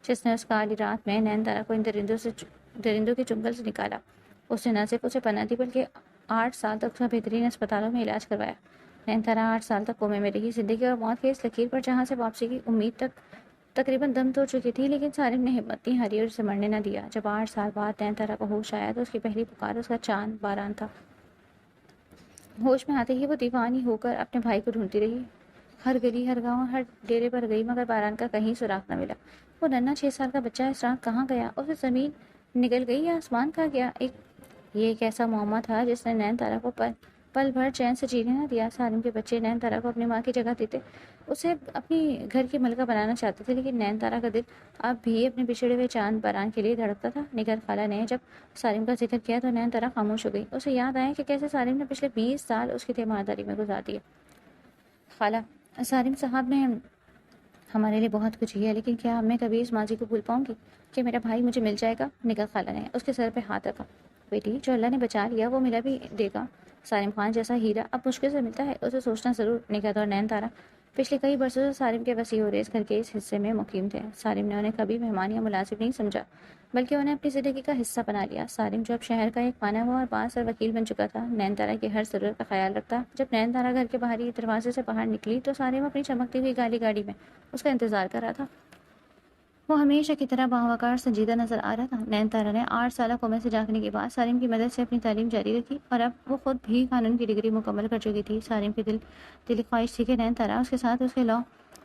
جس نے اس کالی رات میں نین تارا کو ان درندوں کے چنگل سے نکالا۔ اس نے نہ صرف اسے پناہ دی بلکہ 8 سال تک اسے بہترین اسپتالوں میں علاج کروایا۔ نین تارا 8 سال تک کومے میں رہی، زندگی اور موت کے اس لکیر پر جہاں سے واپسی کی امید تک تقریباً دم توڑ چکی تھی، لیکن سالم نے ہمت نہیں ہاری اور اسے مرنے نہ دیا۔ جب 8 سال بعد نین تارا کو ہوش آیا تو اس کی پہلی پکار اس کا چاند باران تھا۔ ہوش میں آتے ہی وہ دیوانی ہو کر اپنے بھائی کو ڈھونڈتی رہی، ہر گلی، ہر گاؤں، ہر ڈیرے پر گئی، مگر باران کا کہیں سراغ نہ ملا۔ وہ ننھا 6 سال کا بچہ اس رات کہاں گیا؟ اسے زمین نگل گئی یا آسمان کھا گیا؟ یہ ایک ایسا معمہ تھا جس نے نین تارا کو پل بھر چین سے جینے نہ دیا۔ سالم کے بچے نین تارا کو اپنی ماں کی جگہ دیتے، اسے اپنی گھر کی ملکہ بنانا چاہتے تھے، لیکن نین تارا کا دل اب بھی اپنے بچھڑے ہوئے چاند باران کے لیے دھڑکتا تھا۔ نگر خالہ نے جب سالم کا ذکر کیا تو نین تارا خاموش ہو گئی۔ اسے یاد آیا کہ کیسے سالم نے پچھلے 20 سال اس کی تیمارداری میں گزار دیے۔ خالہ، سالم صاحب نے ہمارے لیے بہت کچھ کیا، لیکن کیا میں کبھی اس ماضی کو بھول پاؤں گی کہ میرا بھائی مجھے مل جائے گا؟ نگر خالہ نے اس کے سر پہ ہاتھ رکھا۔ بیٹی، جو اللہ نے بچا لیا وہ ملا بھی دے گا۔ سالم خان جیسا ہیرا اب مشکل سے ملتا ہے، اسے سوچنا ضرور۔ نگہت اور نین تارا پچھلے کئی برسوں سے سالم کے وسیع و ریز گھر کے اس حصے میں مقیم تھے۔ سالم نے انہیں کبھی مہمان یا ملازم نہیں سمجھا بلکہ انہیں اپنی زندگی کا حصہ بنا لیا۔ سالم جو اب شہر کا ایک مانا ہوا اور بااثر وکیل بن چکا تھا، نین تارا کی ہر ضرورت کا خیال رکھتا۔ جب نین تارا گھر کے باہری دروازے سے باہر نکلی تو سالم اپنی چمکتی ہوئی کالی گاڑی میں اس کا انتظار کر رہا تھا۔ وہ ہمیشہ کی طرح باوقار سنجیدہ نظر آ رہا تھا۔ نین تارا نے 8 سالہ کومے سے جاگنے کے بعد سالم کی مدد سے اپنی تعلیم جاری رکھی اور اب وہ خود بھی قانون کی ڈگری مکمل کر چکی تھی۔ سالم کی دلی خواہش تھی کہ نین تارا اس کے ساتھ اس کے لاء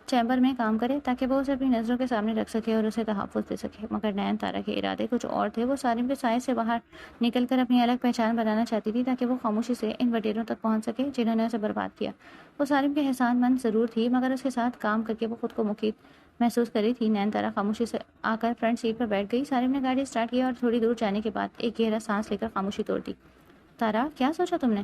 چیمبر میں کام کرے تاکہ وہ اسے اپنی نظروں کے سامنے رکھ سکے اور اسے تحفظ دے سکے، مگر نین تارا کے ارادے کچھ اور تھے۔ وہ سالم کے سائے سے باہر نکل کر اپنی الگ پہچان بنانا چاہتی تھی تاکہ وہ خاموشی سے ان وڈیروں تک پہنچ سکے جنہوں نے اسے برباد کیا۔ وہ سالم کے احسان مند ضرور تھی، مگر اس کے ساتھ کام کر کے وہ خود کو مفید محسوس کر رہی تھی۔ نین تارا خاموشی سے آ کر فرنٹ سیٹ پر بیٹھ گئی۔ سالم نے گاڑی اسٹارٹ کیا اور تھوڑی دور جانے کے بعد ایک گہرا سانس لے کر خاموشی توڑ دی۔ تارا، کیا سوچا تم نے؟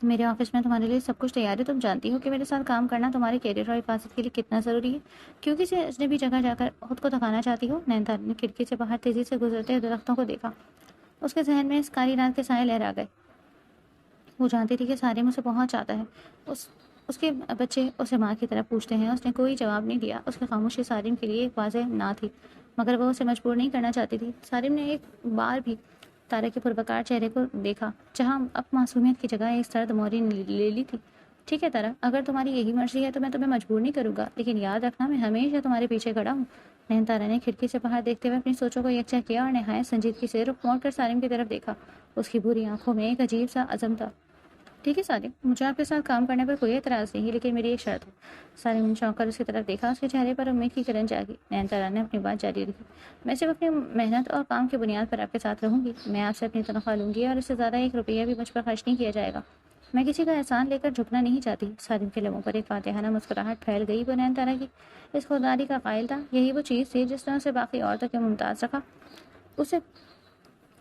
میرے آفس میں تمہارے لیے سب کچھ تیار ہے۔ تم جانتی ہو کہ میرے ساتھ کام کرنا تمہارے کیریئر اور حفاظت کے لیے کتنا ضروری ہے، کیونکہ سے اجنبی جگہ جا کر خود کو تھکانا چاہتی ہو؟ نین تارا نے کھڑکی سے باہر تیزی سے گزرتے درختوں کو دیکھا۔ اس کے ذہن میں اس کالی رات کے سائے لہرا گئے۔ وہ جانتی تھی کہ سالم اسے بہت چاہتا ہے۔ اس کے بچے اسے ماں کی طرح پوچھتے ہیں۔ اس نے کوئی جواب نہیں دیا۔ اس کی خاموشی سالم کے لیے ایک واضح نہ تھی، مگر وہ اسے مجبور نہیں کرنا چاہتی تھی۔ سالم نے ایک بار بھی تارا کے پربکار چہرے کو دیکھا جہاں اب معصومیت کی جگہ ایک سرد موری لے لی تھی۔ ٹھیک ہے تارا، اگر تمہاری یہی مرضی ہے تو میں تمہیں مجبور نہیں کروں گا، لیکن یاد رکھنا میں ہمیشہ تمہارے پیچھے کھڑا ہوں۔ نین تارا نے کھڑکی سے باہر دیکھتے ہوئے اپنی سوچوں کو یکجا کیا اور نہایت سنجیدگی سے رخ موڑ کر سالم کی طرف دیکھا۔ اس کی بھوری آنکھوں میں ایک عجیب سا عزم تھا۔ ٹھیک ہے سالم، مجھے آپ کے ساتھ کام کرنے پر کوئی اعتراض نہیں ہے، لیکن میری ایک شرط ہے۔ سالم نے چونک کر اس کی طرف دیکھا۔ اس کے چہرے پر امید کی کرن جاگی۔ نین تارا نے اپنی بات جاری رکھی۔ میں صرف اپنی محنت اور کام کی بنیاد پر آپ کے ساتھ رہوں گی۔ میں آپ سے اپنی تنخواہ لوں گی اور اس سے زیادہ 1 روپیہ بھی مجھ پر خرچ نہیں کیا جائے گا۔ میں کسی کا احسان لے کر جھکنا نہیں چاہتی۔ سالم کے لبوں پر ایک فاتحانہ مسکراہٹ پھیل گئی۔ وہ نین تارا کی اس خودداری کا قائل تھا۔ یہی وہ چیز تھی جس نے اسے باقی عورتوں کے ممتاز رکھا۔ اسے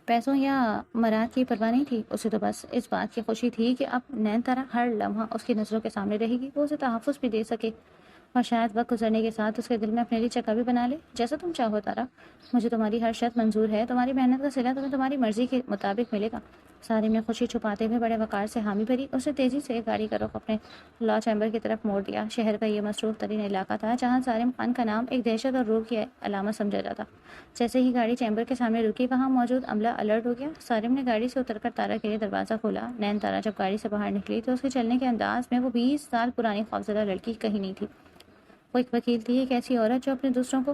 پیسوں یا مراد کی پرواہ نہیں تھی، اسے تو بس اس بات کی خوشی تھی کہ اب نین تارا ہر لمحہ اس کی نظروں کے سامنے رہے گی، وہ اسے تحفظ بھی دے سکے اور شاید وقت گزرنے کے ساتھ اس کے دل میں اپنے لیے جگہ بھی بنا لے۔ جیسا تم چاہو تارا، مجھے تمہاری ہر شرط منظور ہے۔ تمہاری محنت کا صلہ تمہیں تمہاری مرضی کے مطابق ملے گا۔ سالم نے خوشی چھپاتے ہوئے بڑے وقار سے حامی بھری۔ اسے تیزی سے گاڑی کا رخ اپنے لاء چیمبر کی طرف موڑ دیا۔ شہر کا یہ مصروف ترین علاقہ تھا جہاں سالم خان کا نام ایک دہشت اور رعب کی علامت سمجھا جاتا۔ جیسے ہی گاڑی چیمبر کے سامنے رکی، وہاں موجود عملہ الرٹ ہو گیا۔ سالم نے گاڑی سے اتر کر تارا کے لیے دروازہ کھولا۔ نین تارا جب گاڑی سے باہر نکلی تو اس کے چلنے کے انداز میں وہ 20 سال پرانی خوفزدہ لڑکی کہیں نہیں تھی۔ وہ ایک وکیل تھی، ایک ایسی عورت جو اپنے دوسروں کو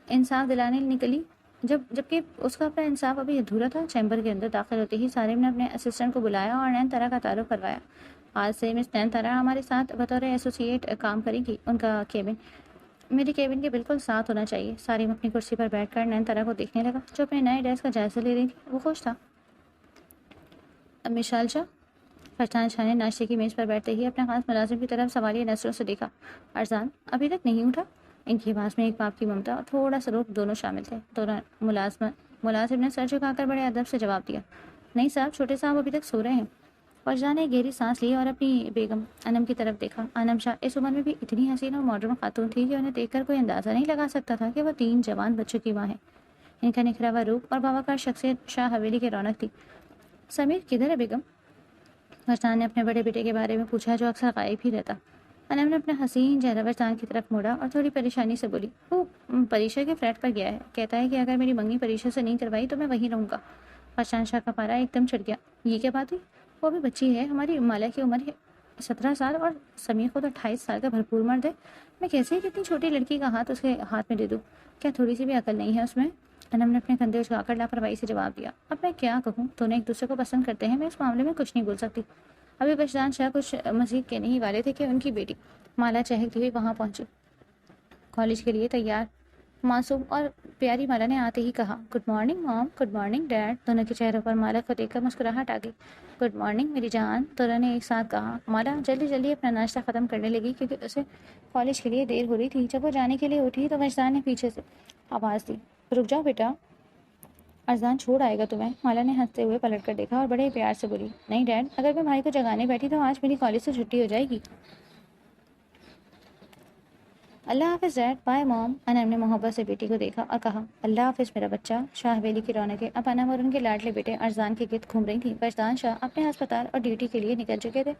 انصاف دلانے نکلی جبکہ اس کا اپنا انصاف ابھی ادھورا تھا۔ چیمبر کے اندر داخل ہوتے ہی سالم نے اپنے اسسٹنٹ کو بلایا اور نین تارا کا تعارف کروایا۔ آج سے مس نین تارا ہمارے ساتھ بطور ایسوسیٹ کام کریں گی۔ ان کا کیبن میری کیبن کے بالکل ساتھ ہونا چاہیے۔ سالم اپنی کرسی پر بیٹھ کر نین تارا کو دیکھنے لگا جو اپنے نئے ڈیسک کا جائزہ لے رہی تھی۔ وہ خوش تھا۔ مشال شاہ، فرحان شاہ نے ناشتے کی میز پر بیٹھتے ہی اپنے خاص ملازم کی طرف سوالیہ نظروں سے دیکھا۔ ارزان ابھی تک نہیں اٹھا؟ ان کی آواز میں ایک باپ کی ممتا اور تھوڑا سا رعب دونوں شامل تھے۔ دونوں ملازم نے سر جھکا کر بڑے ادب سے جواب دیا۔ نہیں صاحب, چھوٹے صاحب ابھی تک سو رہے ہیں. فرزان نے گہری سانس لی اور اپنی بیگم انم کی طرف دیکھا. انم شاہ اس عمر میں بھی اتنی حسین اور ماڈرن خاتون تھی کہ انہیں دیکھ کر کوئی اندازہ نہیں لگا سکتا تھا کہ وہ 3 جوان بچوں کی ماں ہے. ان کا نکھرا ہوا روپ اور باوقار شخصیت شاہ حویلی کی رونق تھی. سمیر کدھر ہے بیگم؟ فرزان نے اپنے بڑے بیٹے کے بارے میں پوچھا جو اکثر غائب ہی رہتا. انم نے اپنا حسین چہرہ فرزان کی طرف موڑا اور تھوڑی پریشانی سے بولی, وہ پریشا کے فلیٹ پر گیا ہے, کہتا ہے کہ اگر میری منگنی پریشا سے نہیں کروائی تو میں وہیں رہوں گا. فرزان شاہ کا پارا ایک دم چڑھ گیا. یہ کیا بات ہے؟ وہ بھی بچی ہے, ہماری مالا کی عمر ہے 17 سال اور سمیر خود 28 سال کا بھرپور مرد ہے. میں کیسے ایک اتنی چھوٹی لڑکی کا ہاتھ اس کے ہاتھ میں دے دوں؟ کیا تھوڑی سی بھی عقل نہیں ہے اس میں؟ انم نے اپنے کندھے اچھا کر لاپرواہی سے جواب دیا. اب میں کیا کہوں, دونوں ایک دوسرے کو پسند کرتے ہیں, میں اس معاملے میں کچھ نہیں بول سکتی. ابھی فرزان شاہ کچھ مزید کہنے ہی والے تھے کہ ان کی بیٹی مالا چہکتی ہوئی وہاں پہنچی. کالج کے لیے تیار معصوم اور پیاری مالا نے آتے ہی کہا, گڈ مارننگ مام, گڈ مارننگ ڈیڈ. دونوں کے چہروں پر مالا کو دیکھ کر مسکراہٹ آ گئی. گڈ مارننگ میری جان, دونوں نے ایک ساتھ کہا. مالا جلدی جلدی اپنا ناشتہ ختم کرنے لگی کیونکہ اسے کالج کے لیے دیر ہو رہی تھی. جب وہ جانے کے لیے اٹھی تو فرزان نے پیچھے سے آواز دی, رک جاؤ بیٹا, ارزان چھوڑ آئے گا تمہیں. مالا نے ہنستے ہوئے پلٹ کر دیکھا اور بڑے پیار سے بولی, نہیں ڈیڈ, اگر میں بھائی کو جگانے بیٹھی تو آج میری کالج سے چھٹی ہو جائے گی. اللہ حافظ ڈیڈ, بائے مام. انم نے محبت سے بیٹی کو دیکھا اور کہا, اللہ حافظ میرا بچہ. شاہ حویلی کی رونقیں اب انم اور ان کے لاڈلے بیٹے ارزان کے گرد گھوم رہی تھیں. فرزان شاہ اپنے ہسپتال اور ڈیوٹی کے لیے نکل چکے تھے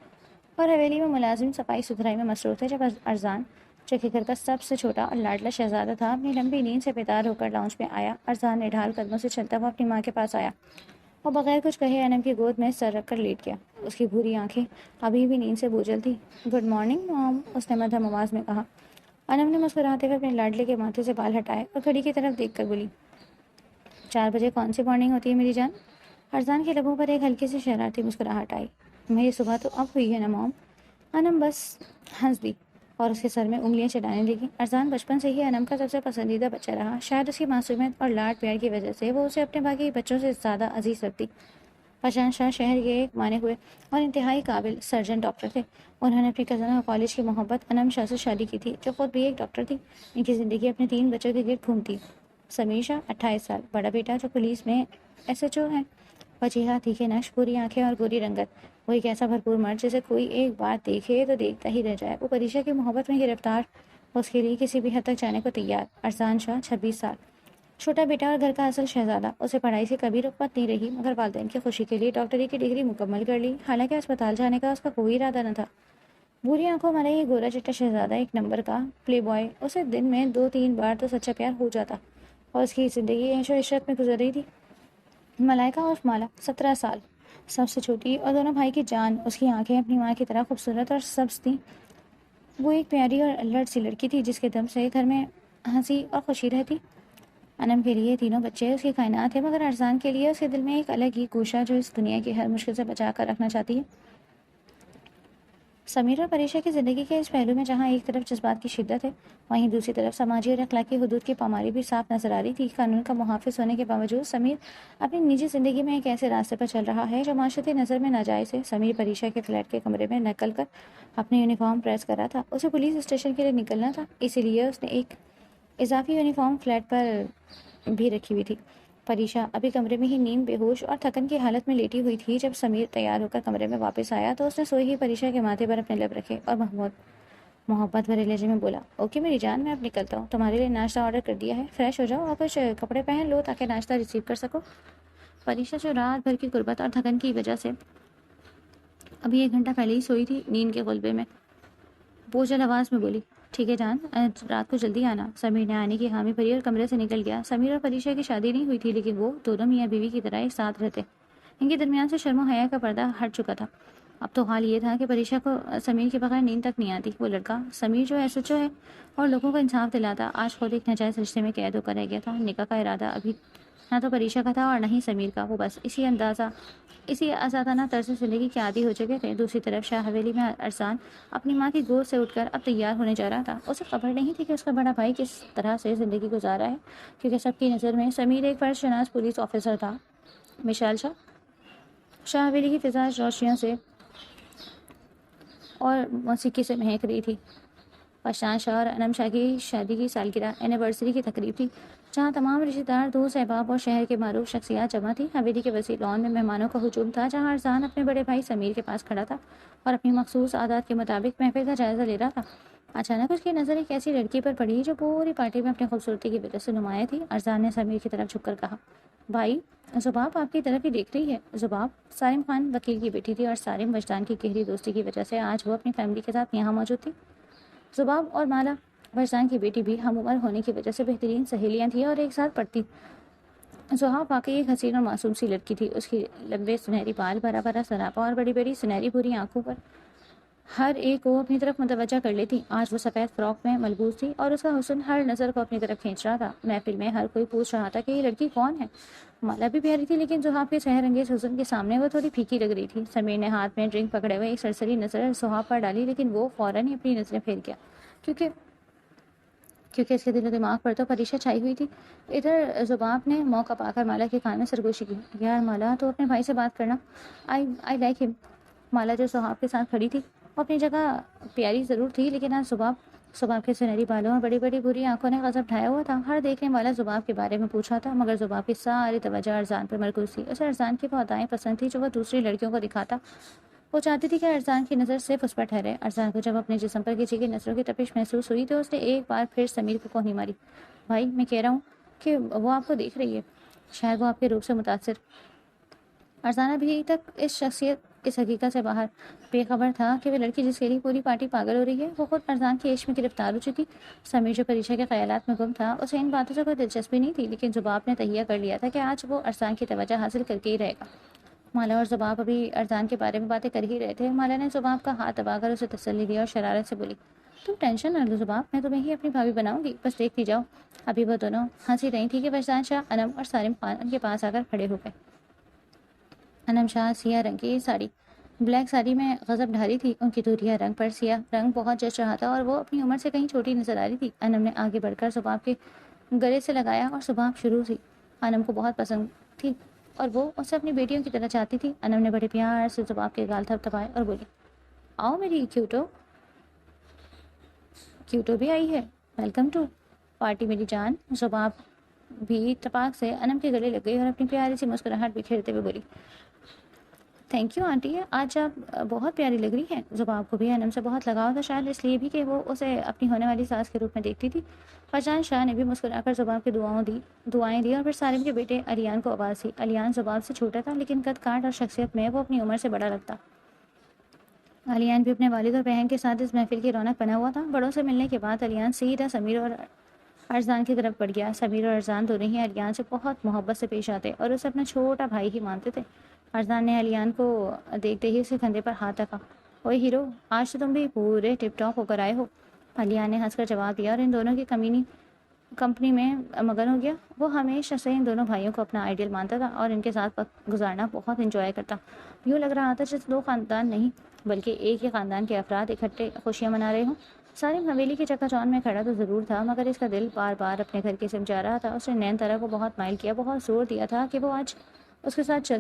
اور حویلی میں ملازم صفائی ستھرائی میں مصروف تھے. جب ارزان, جو کہ گھر کا سب سے چھوٹا اور لاڈلا شہزادہ تھا, اپنی لمبی نیند سے بیدار ہو کر لاؤنج میں آیا, ارزان نے ڈھال قدموں سے چلتا ہوا اپنی ماں کے پاس آیا اور بغیر کچھ کہے انم کی گود میں سر رکھ کر لیٹ گیا. اس کی بھوری آنکھیں ابھی بھی نیند سے بوجھل تھی. گڈ مارننگ مام, اس نے مدھم آواز میں کہا. انم نے مسکراتے ہوئے اپنے لاڈلے کے ماتھے سے بال ہٹائے اور گھڑی کی طرف دیکھ کر بولی, 4 بجے کون سی مارننگ ہوتی ہے میری جان؟ ارزان کے لبوں پر ایک ہلکی سی شرارتی مسکراہٹ آئی. میری صبح تو اب ہوئی ہے نا مام. انم بس ہنس دی اور اس کے سر میں انگلیاں چلانے لگی. ارزان بچپن سے ہی انم کا سب سے پسندیدہ بچہ رہا. شاید اس کی معصومیت اور لاڈ پیار کی وجہ سے وہ اسے اپنے باقی بچوں سے زیادہ عزیز رکھتی. فرزان شاہ شہر کے ایک مانے ہوئے اور انتہائی قابل سرجن ڈاکٹر تھے. انہوں نے اپنی کزن اور کالج کی محبت انم شاہ سے شادی کی تھی, جو خود بھی ایک ڈاکٹر تھی. ان کی زندگی اپنے 3 بچوں کے گرد گھومتی. سمیر شاہ 28 سال, بڑا بیٹا جو پولیس میں SHO ہے, وجیہہ تیکھے نقش, گوری آنکھیں اور گوری رنگت. وہ ایک ایسا بھرپور مرد جسے کوئی ایک بار دیکھے تو دیکھتا ہی رہ جائے. وہ پریشا کی محبت میں گرفتار, اس کے لیے کسی بھی حد تک جانے کو تیار. ارزان شاہ 26 سال, چھوٹا بیٹا اور گھر کا اصل شہزادہ. اسے پڑھائی سے کبھی رغبت نہیں رہی, مگر والدین کی خوشی کے لیے ڈاکٹری کی ڈگری مکمل کر لی. حالانکہ اسپتال جانے کا اس کا کوئی ارادہ نہ تھا. بری آنکھوں والا یہ گورا چٹا شہزادہ ایک نمبر کا پلے بوائے. اسے دن میں 2-3 بار تو سچا پیار ہو جاتا اور اس کی زندگی عیش و عشرت میں گزر رہی تھی. ملائکہ اور مالا 17 سال, سب سے چھوٹی اور دونوں بھائی کی جان. اس کی آنکھیں اپنی ماں کی طرح خوبصورت اور سبز تھیں. وہ ایک پیاری اور الرٹ سی لڑکی تھی جس کے دم سے گھر میں ہنسی اور خوشی رہتی. انم کے لیے تینوں بچے اس کی کائنات ہے, مگر ارزان کے لیے اس کے دل میں ایک الگ ہی گوشہ جو اس دنیا کی ہر مشکل سے بچا کر رکھنا چاہتی ہے. سمیر اور پریشا کی زندگی کے اس پہلو میں جہاں ایک طرف جذبات کی شدت ہے, وہیں دوسری طرف سماجی اور اخلاقی حدود کی پامالی بھی صاف نظر آ رہی تھی. قانون کا محافظ ہونے کے باوجود سمیر اپنی نجی زندگی میں ایک ایسے راستے پر چل رہا ہے جو معاشرتی نظر میں ناجائز ہے. سمیر پریشا کے فلیٹ کے کمرے میں نکل کر اپنی یونیفارم پریس کر رہا تھا. اسے پولیس اسٹیشن کے لیے نکلنا تھا, اسی لیے اس نے ایک اضافی یونیفارم فلیٹ پر بھی رکھی ہوئی تھی. پریشا ابھی کمرے میں ہی نیم بے ہوش اور تھکن کی حالت میں لیٹی ہوئی تھی. جب سمیر تیار ہو کر کمرے میں واپس آیا تو اس نے سوئی ہی پریشا کے ماتھے پر اپنے لب رکھے اور محبت بھرے لہجے میں بولا, اوکے میری جان, میں اب نکلتا ہوں. تمہارے لیے ناشتہ آرڈر کر دیا ہے, فریش ہو جاؤ اور کچھ کپڑے پہن لو تاکہ ناشتہ ریسیو کر سکو. پریشا جو رات بھر کی غربت اور تھکن کی وجہ سے ابھی 1 گھنٹہ پہلے ہی سوئی تھی, نیند کے غلبے میں بوجھل آواز میں بولی, ٹھیک ہے جان, رات کو جلدی آنا. سمیر نے آنے کی حامی بھری اور کمرے سے نکل گیا. سمیر اور پریشا کی شادی نہیں ہوئی تھی, لیکن وہ دونوں میاں بیوی کی طرح ایک ساتھ رہتے. ان کے درمیان سے شرم و حیا کا پردہ ہٹ چکا تھا. اب تو حال یہ تھا کہ پریشا کو سمیر کے بغیر نیند تک نہیں آتی. وہ لڑکا سمیر جو SHO ہے اور لوگوں کو انصاف دلاتا, آج خود ایک ناجائز رشتے میں قید ہو کر رہ گیا تھا. نکاح کا ارادہ ابھی نہ تو پریشا کا تھا اور نہ ہی سمیر کا. وہ بس اسی آزادانہ طرز زندگی کے عادی ہو چکے تھے. دوسری طرف شاہ حویلی میں ارزان اپنی ماں کی گود سے اٹھ کر اب تیار ہونے جا رہا تھا. اسے خبر نہیں تھی کہ اس کا بڑا بھائی کس طرح سے زندگی گزارا ہے, کیونکہ سب کی نظر میں سمیر ایک فرض شناس پولیس آفیسر تھا. مشال شاہ حویلی کی فضا روشنیوں سے اور موسیقی سے مہک رہی تھی. فرزان شاہ اور انم شاہ کی شادی کی سالگرہ اینیورسری کی تقریب تھی. جہاں تمام رشتہ دار، دوست احباب اور شہر کے معروف شخصیات جمع تھیں۔ حویلی کے وسیع لان میں مہمانوں کا ہجوم تھا، جہاں ارزان اپنے بڑے بھائی سمیر کے پاس کھڑا تھا اور اپنی مخصوص عادات کے مطابق محفل کا جائزہ لے رہا تھا۔ اچانک اس کی نظر ایک ایسی لڑکی پر پڑی جو پوری پارٹی میں اپنی خوبصورتی کی وجہ سے نمایاں تھی۔ ارزان نے سمیر کی طرف جھک کر کہا، بھائی، زباب آپ کی طرف ہی دیکھ رہی ہے۔ زباب سالم خان وکیل کی بیٹی تھی اور سالم وجدان کی گہری دوستی کی وجہ سے آج وہ اپنی فیملی کے ساتھ یہاں موجود تھی۔ زباب اور مالا وجدان کی بیٹی بھی ہم عمر ہونے کی وجہ سے بہترین سہیلیاں تھیں اور ایک ساتھ پڑھتی۔ زحاب واقعی ایک حسین اور معصوم سی لڑکی تھی۔ اس کی لمبے سنہری بال، بھرا بھرا سراپا اور بڑی بڑی سنہری بھوری آنکھوں پر ہر ایک کو اپنی طرف متوجہ کر لیتی۔ آج وہ سفید فراک میں ملبوس تھی اور اس کا حسن ہر نظر کو اپنی طرف کھینچ رہا تھا۔ محفل میں ہر کوئی پوچھ رہا تھا کہ یہ لڑکی کون ہے۔ مالا بھی پیاری تھی، لیکن زحاب کے سحر انگیز حسن کے سامنے وہ تھوڑی پھیکی لگ رہی تھی۔ سمیر نے ہاتھ میں ڈرنک پکڑے ہوئے ایک سرسری نظر زحاب پر ڈالی، لیکن وہ فوراً ہی اپنی نظریں پھیر گیا، کیونکہ اس کے دل و دماغ پر تو پریشاں چھائی ہوئی تھی۔ ادھر زباب نے موقع پا کر مالا کے کان میں سرگوشی کی، یار مالا، تو اپنے بھائی سے بات کرنا، آئی لائک ہم۔ مالا جو زحاب کے ساتھ کھڑی تھی وہ اپنی جگہ پیاری ضرور تھی، لیکن آج زباب کے سنہری بالوں اور بڑی بڑی بری آنکھوں نے غضب ڈھایا ہوا تھا۔ ہر دیکھنے والا زباب کے بارے میں پوچھا تھا، مگر زباب کی ساری توجہ ارزان پر مرکوز تھی۔ اسے ارزان کی وہ ادائیں پسند تھی جو وہ دوسری لڑکیوں کو دکھاتا۔ وہ چاہتی تھی کہ ارزان کی نظر صرف اس پر ٹھہرے۔ ارزان کو جب اپنے جسم پر کسی کی نظروں کی تپش محسوس ہوئی تو اس نے ایک بار پھر سمیر کو کوہنی ماری، بھائی، میں کہہ رہا ہوں کہ وہ آپ کو دیکھ رہی ہے، شاید وہ آپ کے روپ سے متاثر۔ ارزان ابھی تک اس حقیقت سے باہر بے خبر تھا کہ وہ لڑکی جس کے لیے پوری پارٹی پاگل ہو رہی ہے وہ خود ارزان کے عشق میں گرفتار ہو چکی۔ سمیر جو پریشا کے خیالات میں گم تھا، اسے ان باتوں سے کوئی دلچسپی نہیں تھی، لیکن زباب نے تہیہ کر لیا تھا کہ آج وہ ارزان کی توجہ حاصل کر کے ہی رہے گا۔ مالا اور زباب ابھی ارزان کے بارے میں باتیں کر ہی رہے تھے۔ مالا نے زباب کا ہاتھ دبا کر اسے تسلی دی اور شرارت سے بولی، تم ٹینشن نہ لو زباب، میں تمہیں ہی اپنی بھابھی بناؤں گی، بس دیکھتی جاؤ۔ ابھی وہ دونوں ہنسی رہی تھی کہ وجدان شاہ، انم اور سالم خان ان کے پاس آ کر کھڑے ہو گئے۔ انم شاہ سیاہ رنگ کی ساڑی، بلیک ساڑی میں غضب ڈھاری تھی، ان کی دھوریاں رنگ پر سیاہ رنگ بہت جچ رہا تھا اور وہ اپنی عمر سے کہیں چھوٹی نظر آ رہی تھی۔ انم نے آگے بڑھ کر زباب کے گلے سے لگایا اور زباب شروع تھی انم کو بہت پسند تھی اور وہ اسے اپنی بیٹیوں کی طرح چاہتی تھی۔ انم نے بڑے پیار سے زباب کے گال تھپ تھپائے اور بولی، آؤ میری کیوٹو بھی آئی ہے، ویلکم ٹو پارٹی میری جان۔ زباب بھی ٹپاک سے انم کے گلے لگ گئی اور اپنی پیاری سی مسکراہٹ بکھیرتے ہوئے بولی، تھینک یو آنٹی، آج آپ بہت پیاری لگ رہی ہیں۔ زباب کو بھی انم سے بہت لگاؤ تھا، شاید اس لیے بھی کہ وہ اسے اپنی ہونے والی ساس کے روپ میں دیکھتی تھی۔ وجدان شاہ نے بھی مسکرا کر زباب کی دعائیں دی اور پھر سالم کے بیٹے الیان کو آواز دی۔ الیان زباب سے چھوٹا تھا، لیکن قد کاٹ اور شخصیت میں وہ اپنی عمر سے بڑا لگتا۔ الیان بھی اپنے والد اور بہن کے ساتھ اس محفل کی رونق بنا ہوا تھا۔ بڑوں سے ملنے کے بعد الیان سیدھا سمیر اور ارزان کی طرف بڑھ گیا۔ سمیر اور ارزان دونوں ہی الیان سے بہت محبت سے پیش آتے اور اسے اپنا چھوٹا بھائی ہی مانتے تھے۔ ارزان نے الیان کو دیکھتے ہی اس کے کندھے پر ہاتھ رکھا، اوئے ہیرو، آج تو تم بھی پورے ٹپ ٹاپ ہو کر آئے ہو۔ الیان نے ہنس کر جواب دیا اور ان دونوں کی کمپنی میں مگن ہو گیا۔ وہ ہمیشہ سے ان دونوں بھائیوں کو اپنا آئیڈیل مانتا تھا اور ان کے ساتھ وقت گزارنا بہت انجوائے کرتا۔ یوں لگ رہا تھا جیسے دو خاندان نہیں بلکہ ایک ہی خاندان کے افراد اکٹھے خوشیاں منا رہے ہوں۔ سالم حویلی کی چکا چوند میں کھڑا تو ضرور تھا، مگر اس کا دل بار بار اپنے گھر کی سمت جا رہا تھا۔ اس نے نین تارا کو بہت مائل کیا، بہت زور دیا تھا کہ وہ آج اس کے ساتھ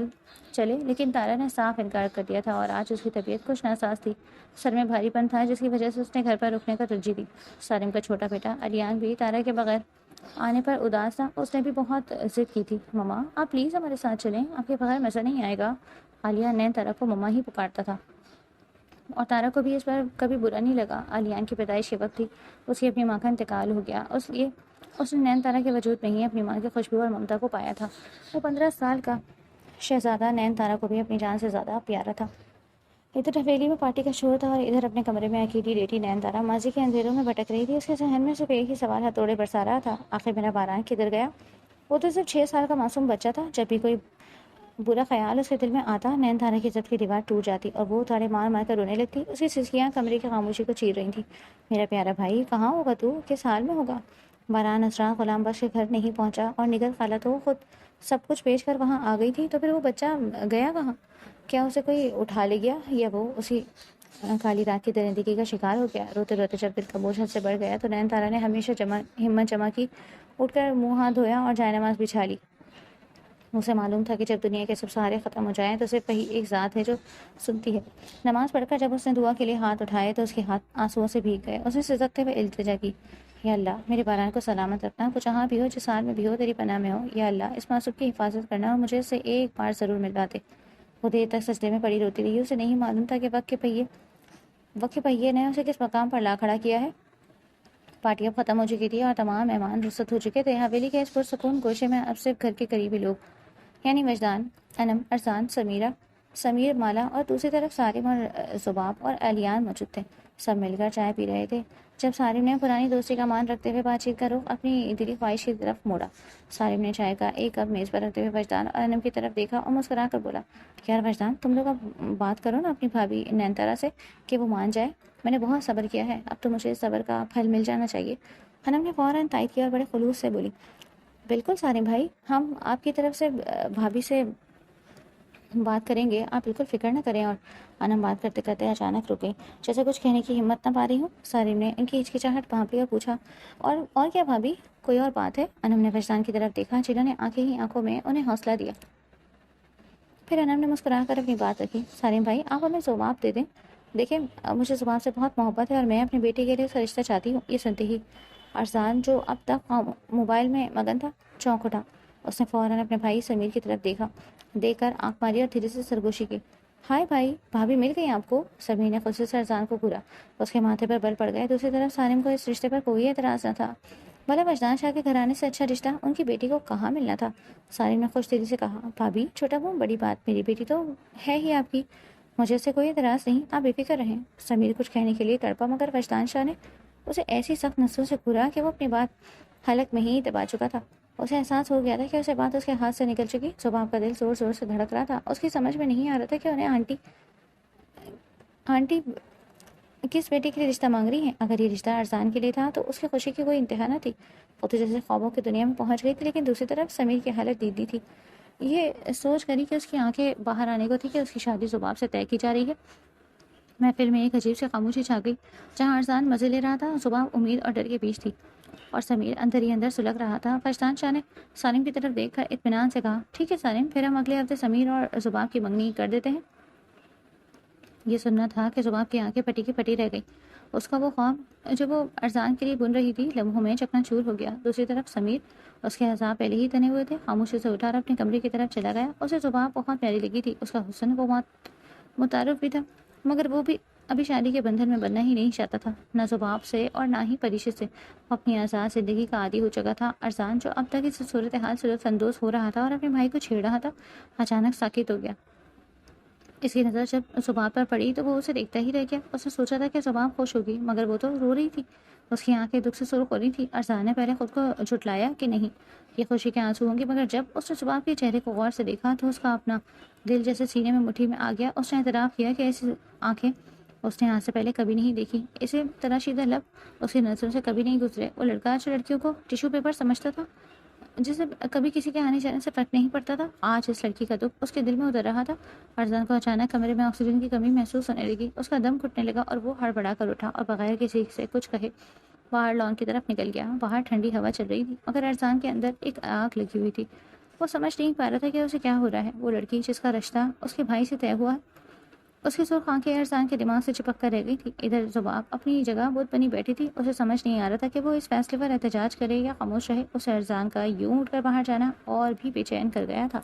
چلے، لیکن تارا نے صاف انکار کر دیا تھا اور آج اس کی طبیعت کچھ ناساز تھی۔ سر میں بھاری پن تھا جس کی وجہ سے اس نے گھر پر رکنے کا ترجیح دی۔ سالم کا چھوٹا بیٹا الیان بھی تارا کے بغیر آنے پر اداس تھا۔ اس نے بھی بہت ضد کی تھی، مما آپ پلیز ہمارے ساتھ چلیں، آپ کے بغیر مزہ نہیں آئے گا۔ الیان نین تارا کو مما ہی پکارتا تھا اور تارا کو بھی اس پر کبھی برا نہیں لگا۔ الیان کی پیدائش کے وقت تھی، اس کی اپنی ماں کا انتقال ہو گیا، اس لیے اس نے نین تارا کے وجود میں ہی اپنی ماں کی خوشبو اور ممتا کو پایا تھا۔ وہ 15 سال کا شہزادہ نین تارا کو بھی اپنی جان سے زیادہ پیارا تھا۔ ادھر حویلی میں پارٹی کا شور تھا اور ادھر اپنے کمرے میں اکیلی لیٹی نین تارا ماضی کے اندھیروں میں بھٹک رہی تھی۔ اس کے ذہن میں صرف ایک ہی سوال ہتھوڑے برسا رہا تھا، آخر میرا باران کدھر گیا؟ وہ تو صرف 6 سال کا معصوم بچہ تھا۔ جب بھی کوئی برا خیال اس کے دل میں آتا، نین تارا کی ضبط کی دیوار ٹوٹ جاتی اور وہ تاڑے مار مار کر رونے لگتی۔ اس کی سسکیاں کمرے کی خاموشی کو چیر رہی تھیں۔ میرا پیارا بھائی، کہاں ہوگا تو؟ کس حال میں ہوگا؟ باران اسرا غلام بخش کے گھر نہیں پہنچا اور نگر خالہ تو خود سب کچھ پیش کر وہاں آ گئی تھی، تو پھر وہ بچہ گیا کہاں؟ کیا اسے کوئی اٹھا لے گیا یا وہ اسی کالی رات کی درندگی کا شکار ہو گیا؟ روتے روتے جب دل کا بوجھ حد سے بڑھ گیا تو نین تارا نے ہمیشہ ہمت جمع کی، اٹھ کر منہ ہاتھ دھویا اور جائے نماز بچھا لی۔ اسے معلوم تھا کہ جب دنیا کے سب سہارے ختم ہو جائیں تو صرف وہی ایک ذات ہے جو سنتی ہے۔ نماز پڑھ کر جب اس نے دعا کے لیے ہاتھ اٹھائے تو اس کے ہاتھ آنسوؤں سے بھیگ گئے۔ اس نے سسکتے ہوئے التجا کی، یا اللہ میرے باران کو سلامت رکھنا، وہ جہاں بھی ہو، جس حال میں بھی ہو، تیری پناہ میں ہو۔ یا اللہ اس معصوم کی حفاظت کرنا اور مجھے اسے ایک بار ضرور ملوا دے۔ وہ دیر تک سجدے میں پڑی روتی رہی، اسے نہیں معلوم تھا کہ وقت کے پہیے نے اسے کس مقام پر لا کھڑا کیا ہے۔ پارٹی اب ختم ہو چکی تھی اور تمام مہمان رخصت ہو چکے تھے۔ حویلی کے اس پرسکون گوشے میں اب صرف گھر کے قریبی لوگ یعنی وجدان، انم، ارسلان، سمیر، مالا اور دوسری طرف سارم اور زباب اور الیان موجود تھے۔ سب مل کر چائے پی رہے تھے جب سارم نے پرانی دوستی کا مان رکھتے ہوئے بات چیت کا رخ اپنی دلی خواہش کی طرف موڑا۔ سارم نے چائے کا ایک کپ میز پر رکھتے ہوئے وجدان اور انم کی طرف دیکھا اور مسکرا کر بولا، یار وجدان، تم لوگ اب بات کرو نا اپنی بھابھی نینتارا سے کہ وہ مان جائے۔ میں نے بہت صبر کیا ہے، اب تو مجھے اس صبر کا پھل مل جانا چاہیے۔ انم نے فوراً تائید کیا اور بڑے خلوص سے بولی، بالکل سارم بھائی، ہم آپ کی طرف سے بھابھی سے بات کریں گے، آپ بالکل فکر نہ کریں۔ اور انم بات کرتے کرتے اچانک رک گئی، جیسے کچھ کہنے کی ہمت نہ پا رہی ہوں۔ سارم نے ان کی ہچکچاہٹ بھانپ لی اور پوچھا، اور کیا بھابھی، کوئی اور بات ہے؟ انم نے وجدان کی طرف دیکھا، جنہوں نے آنکھیں ہی آنکھوں میں انہیں حوصلہ دیا۔ پھر انم نے مسکرا کر اپنی بات رکھی، سارم بھائی آپ ہمیں زباب دے دیں۔ دیکھیں مجھے زباب سے بہت محبت ہے اور میں اپنی بیٹی کے لیے اس کا رشتہ چاہتی ہوں۔ یہ سنتے ہی ارسلان جو اب تک موبائل میں مگن تھا چونک اٹھا۔ اس نے فوراً اپنے بھائی سمیر کی طرف دیکھ کر آنکھ ماری اور دھیرے سے سرگوشی کی، ہائے بھائی، بھابھی مل گئی آپ کو؟ سمیر نے خوشی سے ارسلان کو گھورا، اس کے ماتھے پر بل پڑ گئے۔ دوسری طرف سارم کو اس رشتے پر کوئی اعتراض نہ تھا، بھلا وجدان شاہ کے گھرانے سے اچھا رشتہ ان کی بیٹی کو کہاں ملنا تھا۔ سارم نے خوش دلی سے کہا، بھابھی چھوٹا وہ بڑی بات، میری بیٹی تو ہے ہی آپ کی، مجھے اس سے کوئی اعتراض نہیں، آپ بے فکر رہیں۔ سمیر کچھ کہنے کے لیے تڑپا، مگر وجدان شاہ نے اسے ایسی سخت نظروں سے گھورا کہ وہ اپنی بات حلق میں ہی دبا چکا تھا۔ اسے احساس ہو گیا تھا کہ اسے بات اس کے ہاتھ سے نکل چکی۔ زباب کا دل زور زور سے دھڑک رہا تھا، اس کی سمجھ میں نہیں آ رہا تھا کہ انہیں آنٹی کس بیٹے کے لیے رشتہ مانگ رہی ہیں۔ اگر یہ رشتہ ارسلان کے لیے تھا تو اس کی خوشی کی کوئی انتہا نہ تھی، وہ تو جیسے خوابوں کی دنیا میں پہنچ گئی تھی۔ لیکن دوسری طرف سمیر کی حالت دیدی تھی، یہ سوچ کری کہ اس کی آنکھیں باہر آنے کو تھی کہ اس کی شادی زباب سے طے کی جا رہی ہے۔ محفل میں ایک عجیب سی خاموشی چھا گئی، جہاں ارسلان مزے لے رہا تھا، زباب امید اور ڈر کے بیچ تھی، اور سمیر اندر ہی اندر سلگ رہا تھا۔ وجدان شاہ نے سالم کی طرف دیکھ کر اطمینان سے کہا، ٹھیک ہے سالم، پھر ہم اگلے ہفتے سمیر اور زباب کی منگنی کر دیتے ہیں۔ یہ سننا تھا کہ زباب کی آنکھیں پٹی کی پٹی رہ گئی۔ اس کا وہ خواب جو وہ ارسلان کے لیے بن رہی تھی لمحوں میں چکنا چور ہو گیا۔ دوسری طرف سمیر، اس کے اعصاب پہلے ہی تنے ہوئے تھے، خاموشی سے اٹھا اور اپنے کمرے کی طرف چلا گیا۔ اسے زباب بہت پیاری لگی تھی، اس کا حسن وہ متعارف بھی تھا، مگر وہ بھی ابھی شادی کے بندھن میں بننا ہی نہیں چاہتا تھا، نہ زباب سے اور نہ ہی پریشی سے۔ وہ اپنی آزاد زندگی کا عادی ہو چکا تھا۔ ارسلان جو اب تک اس صورتحال سے لطف اندوز ہو رہا تھا اور اپنے بھائی کو چھیڑ رہا تھا، اچانک ساکت ہو گیا۔ اس کی نظر جب زباب پر پڑی تو وہ اسے دیکھتا ہی رہ گیا۔ اس نے سوچا تھا کہ زباب خوش ہوگی، مگر وہ تو رو رہی تھی، اس کی آنکھیں دکھ سے سرخ ہو رہی تھی۔ ارسلان نے پہلے خود کو جھٹلایا کہ نہیں، یہ خوشی کے آنسو ہوں گے، مگر جب اس نے زباب کے چہرے کو غور سے دیکھا تو اس کا اپنا دل جیسے سینے میں مٹھی میں آ گیا۔ اس نے اعتراف کیا کہ ایسی آنکھیں اس نے آج سے پہلے کبھی نہیں دیکھی، اسے تراشیدہ لب اس کی نظروں سے کبھی نہیں گزرے۔ وہ لڑکا جو لڑکیوں کو ٹیشو پیپر سمجھتا تھا، جسے کبھی کسی کے آنے جانے سے فرق نہیں پڑتا تھا، آج اس لڑکی کا دکھ اس کے دل میں اتر رہا تھا۔ ارسلان کو اچانک کمرے میں آکسیجن کی کمی محسوس ہونے لگی، اس کا دم گھٹنے لگا اور وہ ہڑبڑا کر اٹھا اور بغیر کسی سے کچھ کہے باہر لان کی طرف نکل گیا۔ باہر ٹھنڈی ہوا چل رہی تھی، مگر ارسلان کے اندر ایک آگ لگی ہوئی تھی، وہ سمجھ نہیں پا رہا تھا کہ اسے کیا ہو رہا ہے۔ وہ لڑکی جس کا رشتہ اس کے بھائی سے طے ہوا، اس کی سرخ آنکھیں ارسلان کے دماغ سے چپک کر رہ گئی تھی۔ ادھر زباب اپنی جگہ بت بنی بیٹھی تھی، اسے سمجھ نہیں آ رہا تھا کہ وہ اس فیصلے پر احتجاج کرے یا خاموش رہے۔ اسے ارسلان کا یوں اٹھ کر باہر جانا اور بھی بے چین کر گیا تھا۔